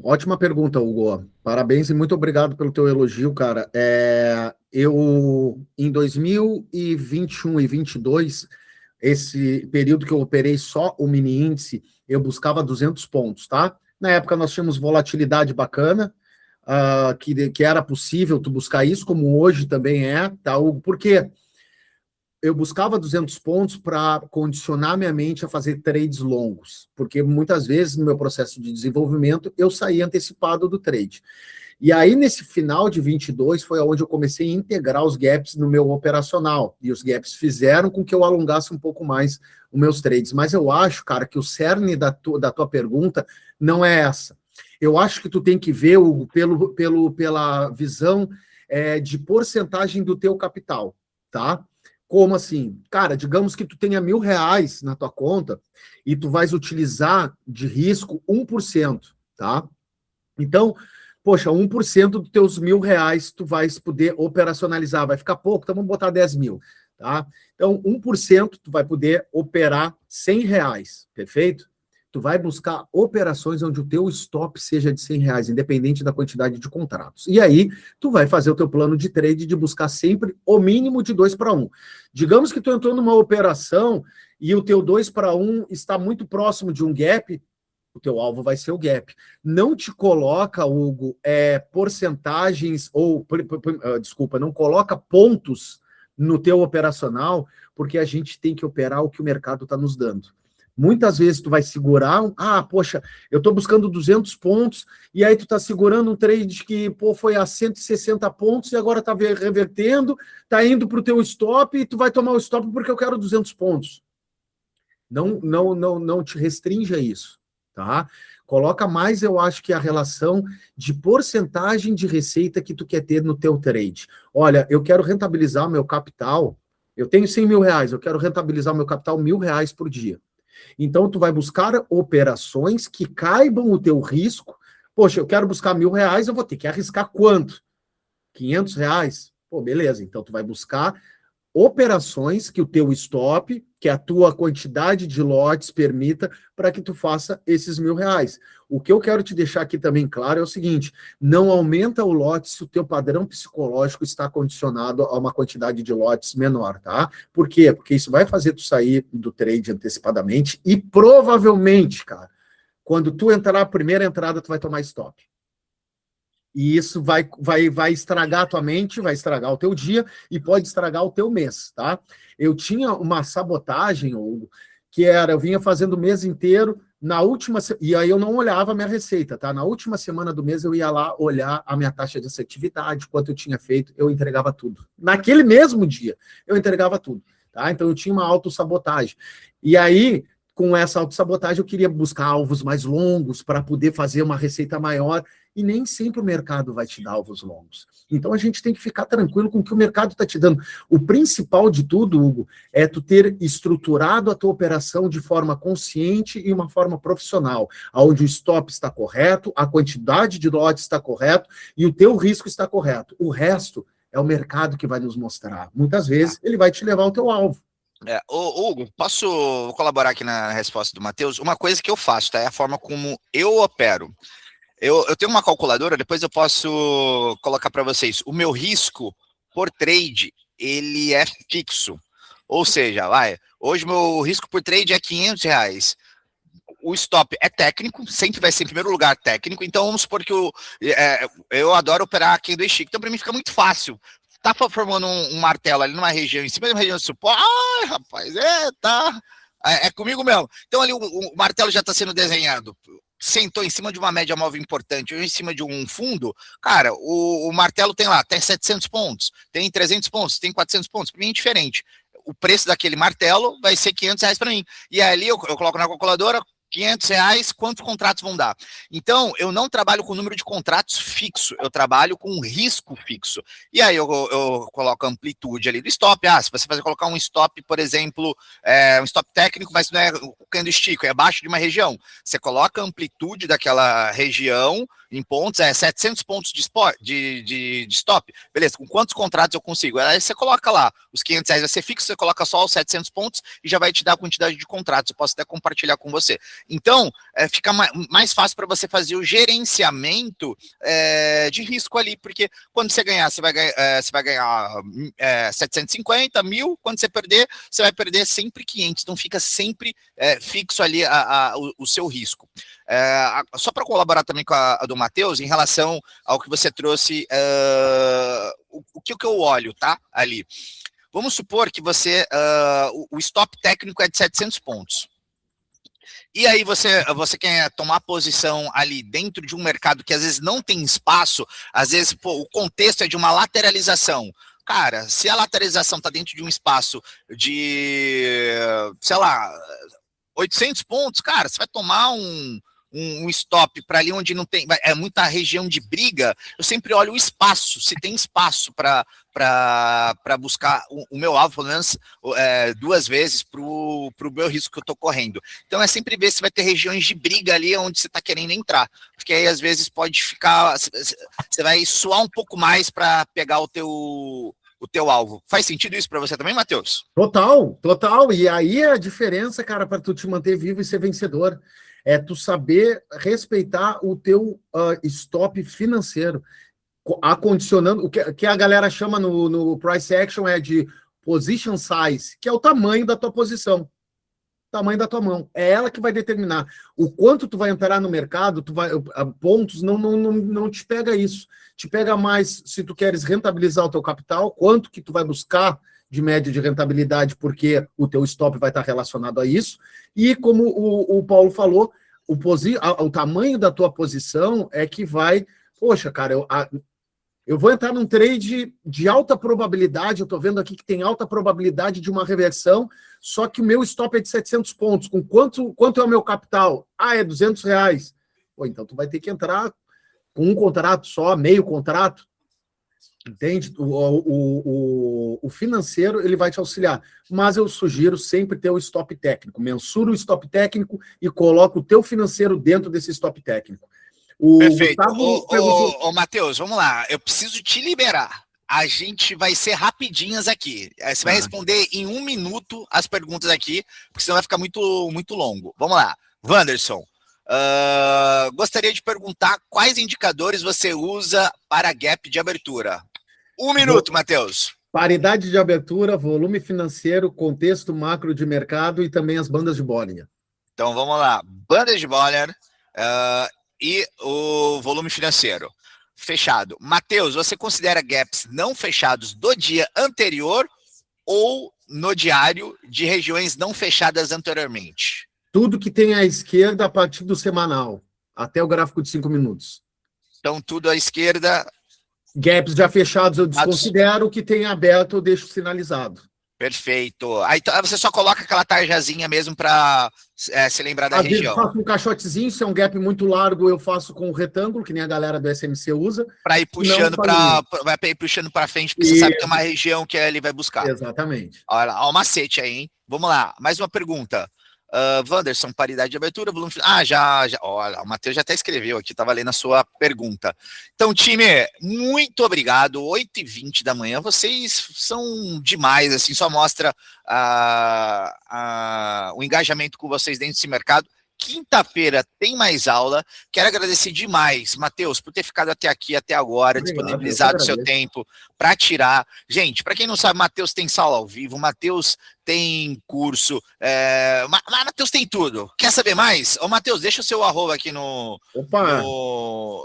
Ótima pergunta, Hugo. Parabéns e muito obrigado pelo teu elogio, cara. Eu, em 2021 e 2022, esse período que eu operei só o mini índice, eu buscava 200 pontos, tá? Na época nós tínhamos volatilidade bacana, que era possível tu buscar isso, como hoje também tá, Hugo? Por quê? Eu buscava 200 pontos para condicionar minha mente a fazer trades longos, porque muitas vezes no meu processo de desenvolvimento eu saía antecipado do trade. E aí, nesse final de 22, foi onde eu comecei a integrar os gaps no meu operacional. E os gaps fizeram com que eu alongasse um pouco mais os meus trades. Mas eu acho, cara, que o cerne da tua pergunta não é essa. Eu acho que tu tem que ver, Hugo, pela visão de porcentagem do teu capital, tá? Como assim? Cara, digamos que tu tenha R$1.000 na tua conta e tu vais utilizar de risco 1%, tá? Então, poxa, 1% dos teus R$1.000 tu vais poder operacionalizar, vai ficar pouco, então vamos botar 10 mil, tá? Então, 1% tu vai poder operar R$100, perfeito? Tu vai buscar operações onde o teu stop seja de R$100, independente da quantidade de contratos. E aí, tu vai fazer o teu plano de trade de buscar sempre o mínimo de 2-1. Digamos que tu entrou numa operação e o teu 2-1 está muito próximo de um gap, o teu alvo vai ser o gap. Não te coloca, Hugo, porcentagens ou, não coloca pontos no teu operacional, porque a gente tem que operar o que o mercado está nos dando. Muitas vezes tu vai segurar, poxa, eu estou buscando 200 pontos, e aí tu está segurando um trade que, foi a 160 pontos, e agora está revertendo, está indo para o teu stop, e tu vai tomar o stop porque eu quero 200 pontos. Não te restringe a isso. Tá? Coloca mais, eu acho que a relação de porcentagem de receita que tu quer ter no teu trade. Olha, eu quero rentabilizar o meu capital, eu tenho R$100.000, eu quero rentabilizar o meu capital R$1.000 por dia. Então, tu vai buscar operações que caibam o teu risco. Poxa, eu quero buscar R$1.000, eu vou ter que arriscar quanto? R$500? Beleza, então tu vai buscar operações que o teu stop, que a tua quantidade de lotes permita para que tu faça esses R$1.000. O que eu quero te deixar aqui também claro é o seguinte, não aumenta o lote se o teu padrão psicológico está condicionado a uma quantidade de lotes menor, tá? Por quê? Porque isso vai fazer tu sair do trade antecipadamente e provavelmente, cara, quando tu entrar a primeira entrada, tu vai tomar stop. E isso vai estragar a tua mente, vai estragar o teu dia e pode estragar o teu mês, tá? Eu tinha uma sabotagem, Hugo, que era, eu vinha fazendo o mês inteiro, e aí eu não olhava a minha receita, tá? Na última semana do mês eu ia lá olhar a minha taxa de assertividade, quanto eu tinha feito, eu entregava tudo. Naquele mesmo dia, eu entregava tudo, tá? Então eu tinha uma autossabotagem. E aí, com essa autossabotagem, eu queria buscar alvos mais longos para poder fazer uma receita maior, e nem sempre o mercado vai te dar alvos longos. Então a gente tem que ficar tranquilo com o que o mercado está te dando. O principal de tudo, Hugo, é tu ter estruturado a tua operação de forma consciente e uma forma profissional, onde o stop está correto, a quantidade de lotes está correto e o teu risco está correto. O resto é o mercado que vai nos mostrar. Muitas vezes ele vai te levar ao teu alvo. Hugo, posso colaborar aqui na resposta do Matheus? Uma coisa que eu faço, tá? É a forma como eu opero. Eu tenho uma calculadora, depois eu posso colocar para vocês. O meu risco por trade, ele é fixo. Ou seja, hoje meu risco por trade é R$500. O stop é técnico, sempre vai ser em primeiro lugar técnico. Então vamos supor que eu adoro operar candlestick. Então para mim fica muito fácil. Tá formando um martelo ali numa região, em cima de uma região de suporte. Ai, rapaz, tá. É comigo mesmo. Então ali o martelo já está sendo desenhado. Sentou em cima de uma média móvel importante ou em cima de um fundo, cara, o martelo tem lá, tem 700 pontos, tem 300 pontos, tem 400 pontos, para mim é diferente. O preço daquele martelo vai ser R$500 para mim. E ali eu coloco na calculadora, R$500, quantos contratos vão dar? Então, eu não trabalho com número de contratos fixo, eu trabalho com risco fixo. E aí eu coloco a amplitude ali do stop. Se você colocar um stop, por exemplo, um stop técnico, mas não é o candlestick, é abaixo de uma região. Você coloca a amplitude daquela região em pontos, 700 pontos de stop. Beleza, com quantos contratos eu consigo? Aí você coloca lá, os R$500 vai ser fixo, você coloca só os 700 pontos e já vai te dar a quantidade de contratos. Eu posso até compartilhar com você. Então, fica mais fácil para você fazer o gerenciamento de risco ali, porque quando você ganhar, você vai ganhar 750, 1.000, quando você perder, você vai perder sempre 500, então fica sempre fixo ali o seu risco. Só para colaborar também com a do Matheus, em relação ao que você trouxe, o que eu olho, tá, ali. Vamos supor que o stop técnico é de 700 pontos. E aí você quer tomar posição ali dentro de um mercado que às vezes não tem espaço, às vezes o contexto é de uma lateralização. Cara, se a lateralização está dentro de um espaço de, sei lá, 800 pontos, cara, você vai tomar um stop para ali onde não tem, muita região de briga. Eu sempre olho o espaço, se tem espaço para buscar o meu alvo, pelo menos 2 vezes para o meu risco que eu estou correndo. Então é sempre ver se vai ter regiões de briga ali onde você está querendo entrar, porque aí às vezes pode ficar, você vai suar um pouco mais para pegar o teu alvo. Faz sentido isso para você também, Matheus? Total. E aí a diferença, cara, para tu te manter vivo e ser vencedor é tu saber respeitar o teu stop financeiro, acondicionando, o que a galera chama no price action de position size, que é o tamanho da tua posição, tamanho da tua mão. É ela que vai determinar o quanto tu vai entrar no mercado, pontos, não te pega isso. Te pega mais se tu queres rentabilizar o teu capital, quanto que tu vai buscar de média de rentabilidade, porque o teu stop vai estar relacionado a isso. E como o Paulo falou, o tamanho da tua posição é que vai... Poxa, cara, eu vou entrar num trade de alta probabilidade, eu estou vendo aqui que tem alta probabilidade de uma reversão, só que o meu stop é de 700 pontos. Com quanto é o meu capital? É R$200. Pô, então tu vai ter que entrar com um contrato só, meio contrato. Entende? O financeiro, ele vai te auxiliar. Mas eu sugiro sempre ter o stop técnico. Mensura o stop técnico e coloca o teu financeiro dentro desse stop técnico. Perfeito. Matheus, vamos lá. Eu preciso te liberar. A gente vai ser rapidinhas aqui. Você vai responder em 1 minuto as perguntas aqui, porque senão vai ficar muito, muito longo. Vamos lá. Wanderson, gostaria de perguntar quais indicadores você usa para gap de abertura. 1 minuto, Matheus. Paridade de abertura, volume financeiro, contexto macro de mercado e também as bandas de Bollinger. Então, vamos lá. Bandas de Bollinger e o volume financeiro. Fechado. Matheus, você considera gaps não fechados do dia anterior ou no diário de regiões não fechadas anteriormente? Tudo que tem à esquerda a partir do semanal, até o gráfico de 5 minutos. Então, tudo à esquerda. Gaps já fechados eu desconsidero, o que tem aberto eu deixo sinalizado. Perfeito. Aí você só coloca aquela tarjazinha mesmo para se lembrar da Às vezes região. faço um caixotezinho, se é um gap muito largo, eu faço com um retângulo, que nem a galera do SMC usa. Para ir puxando para frente, porque você sabe que tem uma região que ele vai buscar. Exatamente. Olha, ó, o macete aí, hein? Vamos lá, mais uma pergunta. Wanderson, paridade de abertura, volume. Já. Olha, o Matheus já até escreveu aqui, estava lendo a sua pergunta. Então, time, muito obrigado. 8h20 da manhã, vocês são demais, assim, só mostra o engajamento com vocês dentro desse mercado. Quinta-feira tem mais aula. Quero agradecer demais, Matheus, por ter ficado até aqui, até agora, disponibilizado o seu tempo para tirar. Gente, para quem não sabe, Matheus tem sala ao vivo, Matheus tem curso, Matheus tem tudo. Quer saber mais? Ô, Matheus, deixa o seu arroba aqui no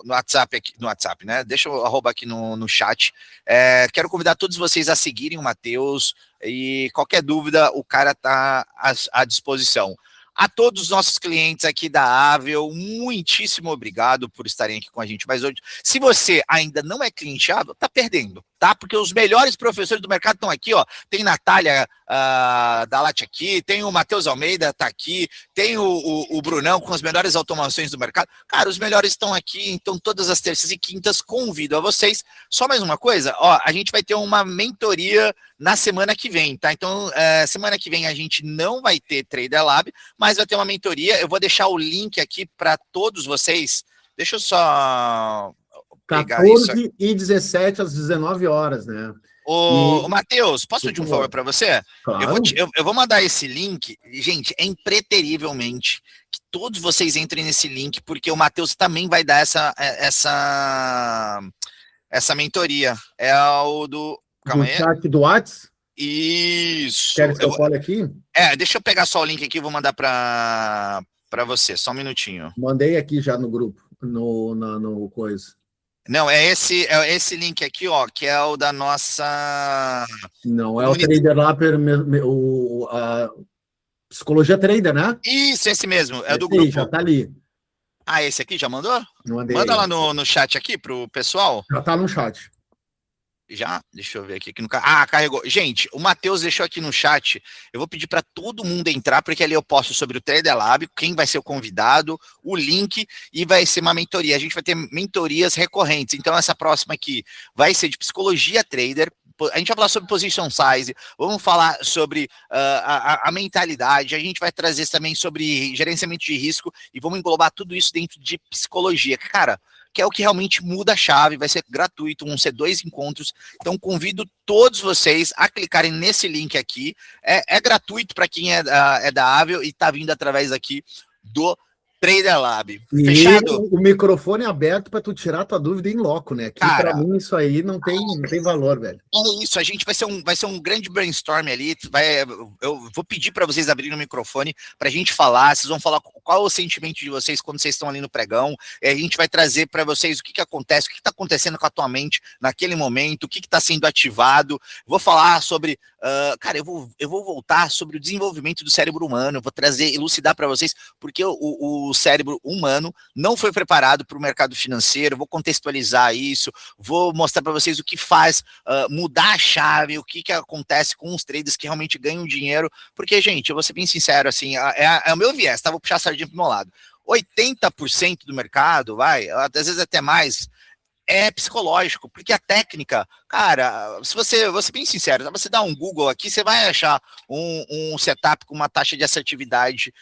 WhatsApp, né? Deixa o arroba aqui no chat. Quero convidar todos vocês a seguirem o Matheus e qualquer dúvida, o cara está à disposição. A todos os nossos clientes aqui da Avel, muitíssimo obrigado por estarem aqui com a gente. Mas hoje, se você ainda não é cliente Avel, tá perdendo, tá? Porque os melhores professores do mercado estão aqui, ó. Tem Natália da Late aqui, tem o Matheus Almeida, tá aqui, tem o Brunão com as melhores automações do mercado. Cara, os melhores estão aqui, então todas as terças e quintas convido a vocês. Só mais uma coisa, ó, a gente vai ter uma mentoria na semana que vem, tá? Então, semana que vem a gente não vai ter Trader Lab, mas vai ter uma mentoria. Eu vou deixar o link aqui para todos vocês. Deixa eu só pegar 14 e 17 às 19 horas, né? Ô, Matheus, posso pedir um favor para você? Claro. Eu vou mandar esse link. Gente, é impreterivelmente que todos vocês entrem nesse link, porque o Matheus também vai dar essa mentoria. É o do... Calma aí. Chat do WhatsApp? Isso. Quer que eu cole aqui? Deixa eu pegar só o link aqui e vou mandar para você. Só um minutinho. Mandei aqui já no grupo, no coisa. Não, é esse link aqui, ó, que é o da nossa... Não, é o Trader lá, a Psicologia Trader, né? Isso, esse mesmo, é esse do grupo. Já tá ali. Ah, esse aqui já mandou? Mandei. Manda lá no chat aqui pro pessoal. Já tá no chat. Já? Deixa eu ver aqui. Carregou. Gente, o Matheus deixou aqui no chat. Eu vou pedir para todo mundo entrar, porque ali eu posto sobre o Trader Lab, quem vai ser o convidado, o link, e vai ser uma mentoria. A gente vai ter mentorias recorrentes. Então, essa próxima aqui vai ser de psicologia trader. A gente vai falar sobre position size, vamos falar sobre a mentalidade, a gente vai trazer também sobre gerenciamento de risco e vamos englobar tudo isso dentro de psicologia. Cara, que é o que realmente muda a chave, vai ser gratuito, vão ser 2 encontros, então convido todos vocês a clicarem nesse link aqui, é gratuito para quem é da Avel e está vindo através aqui do Trader Lab. Fechado? E o microfone é aberto para tu tirar tua dúvida em loco, né? Que para mim isso aí não tem valor, velho. É isso, a gente vai ser um grande brainstorm ali. Eu vou pedir para vocês abrirem o microfone para a gente falar. Vocês vão falar qual é o sentimento de vocês quando vocês estão ali no pregão. A gente vai trazer para vocês o que acontece, o que está acontecendo com a tua mente naquele momento, o que está sendo ativado. Vou falar sobre, cara, eu vou voltar sobre o desenvolvimento do cérebro humano. Eu vou elucidar para vocês porque o cérebro humano não foi preparado para o mercado financeiro. Vou contextualizar isso, vou mostrar para vocês o que faz mudar a chave, o que acontece com os traders que realmente ganham dinheiro, porque, gente, eu vou ser bem sincero, assim, é o meu viés, tá? Vou puxar a sardinha pro meu lado. 80% do mercado, às vezes até mais, é psicológico, porque a técnica, cara, se você, vou ser bem sincero, você dá um Google aqui, você vai achar um setup com uma taxa de assertividade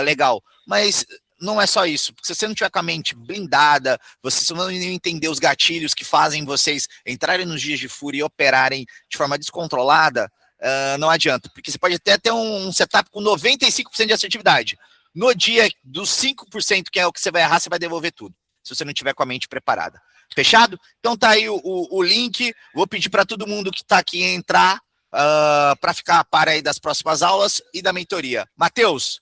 legal, mas não é só isso, porque se você não tiver com a mente blindada, você não entender os gatilhos que fazem vocês entrarem nos dias de fúria e operarem de forma descontrolada, não adianta, porque você pode até ter um setup com 95% de assertividade. No dia dos 5%, que é o que você vai errar, você vai devolver tudo, se você não tiver com a mente preparada. Fechado? Então tá aí o link, vou pedir para todo mundo que está aqui entrar para ficar a par aí das próximas aulas e da mentoria. Matheus,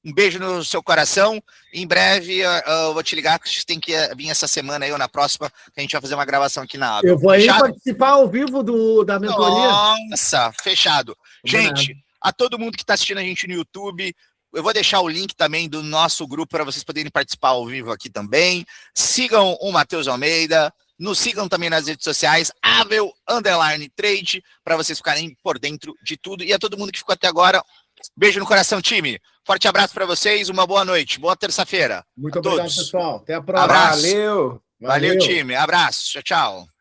Um beijo no seu coração. Em breve eu vou te ligar, que tem que vir essa semana aí ou na próxima, que a gente vai fazer uma gravação aqui na Abel. Eu vou aí participar ao vivo da mentoria. Nossa, fechado. Gente, a todo mundo que está assistindo a gente no YouTube, eu vou deixar o link também do nosso grupo para vocês poderem participar ao vivo aqui também. Sigam o Matheus Almeida. Nos sigam também nas redes sociais, Abel_Trade, para vocês ficarem por dentro de tudo. E a todo mundo que ficou até agora, beijo no coração, time. Forte abraço para vocês, uma boa noite, boa terça-feira. Muito obrigado, pessoal. Até a próxima. Abraço. Valeu, time. Abraço. Tchau, tchau.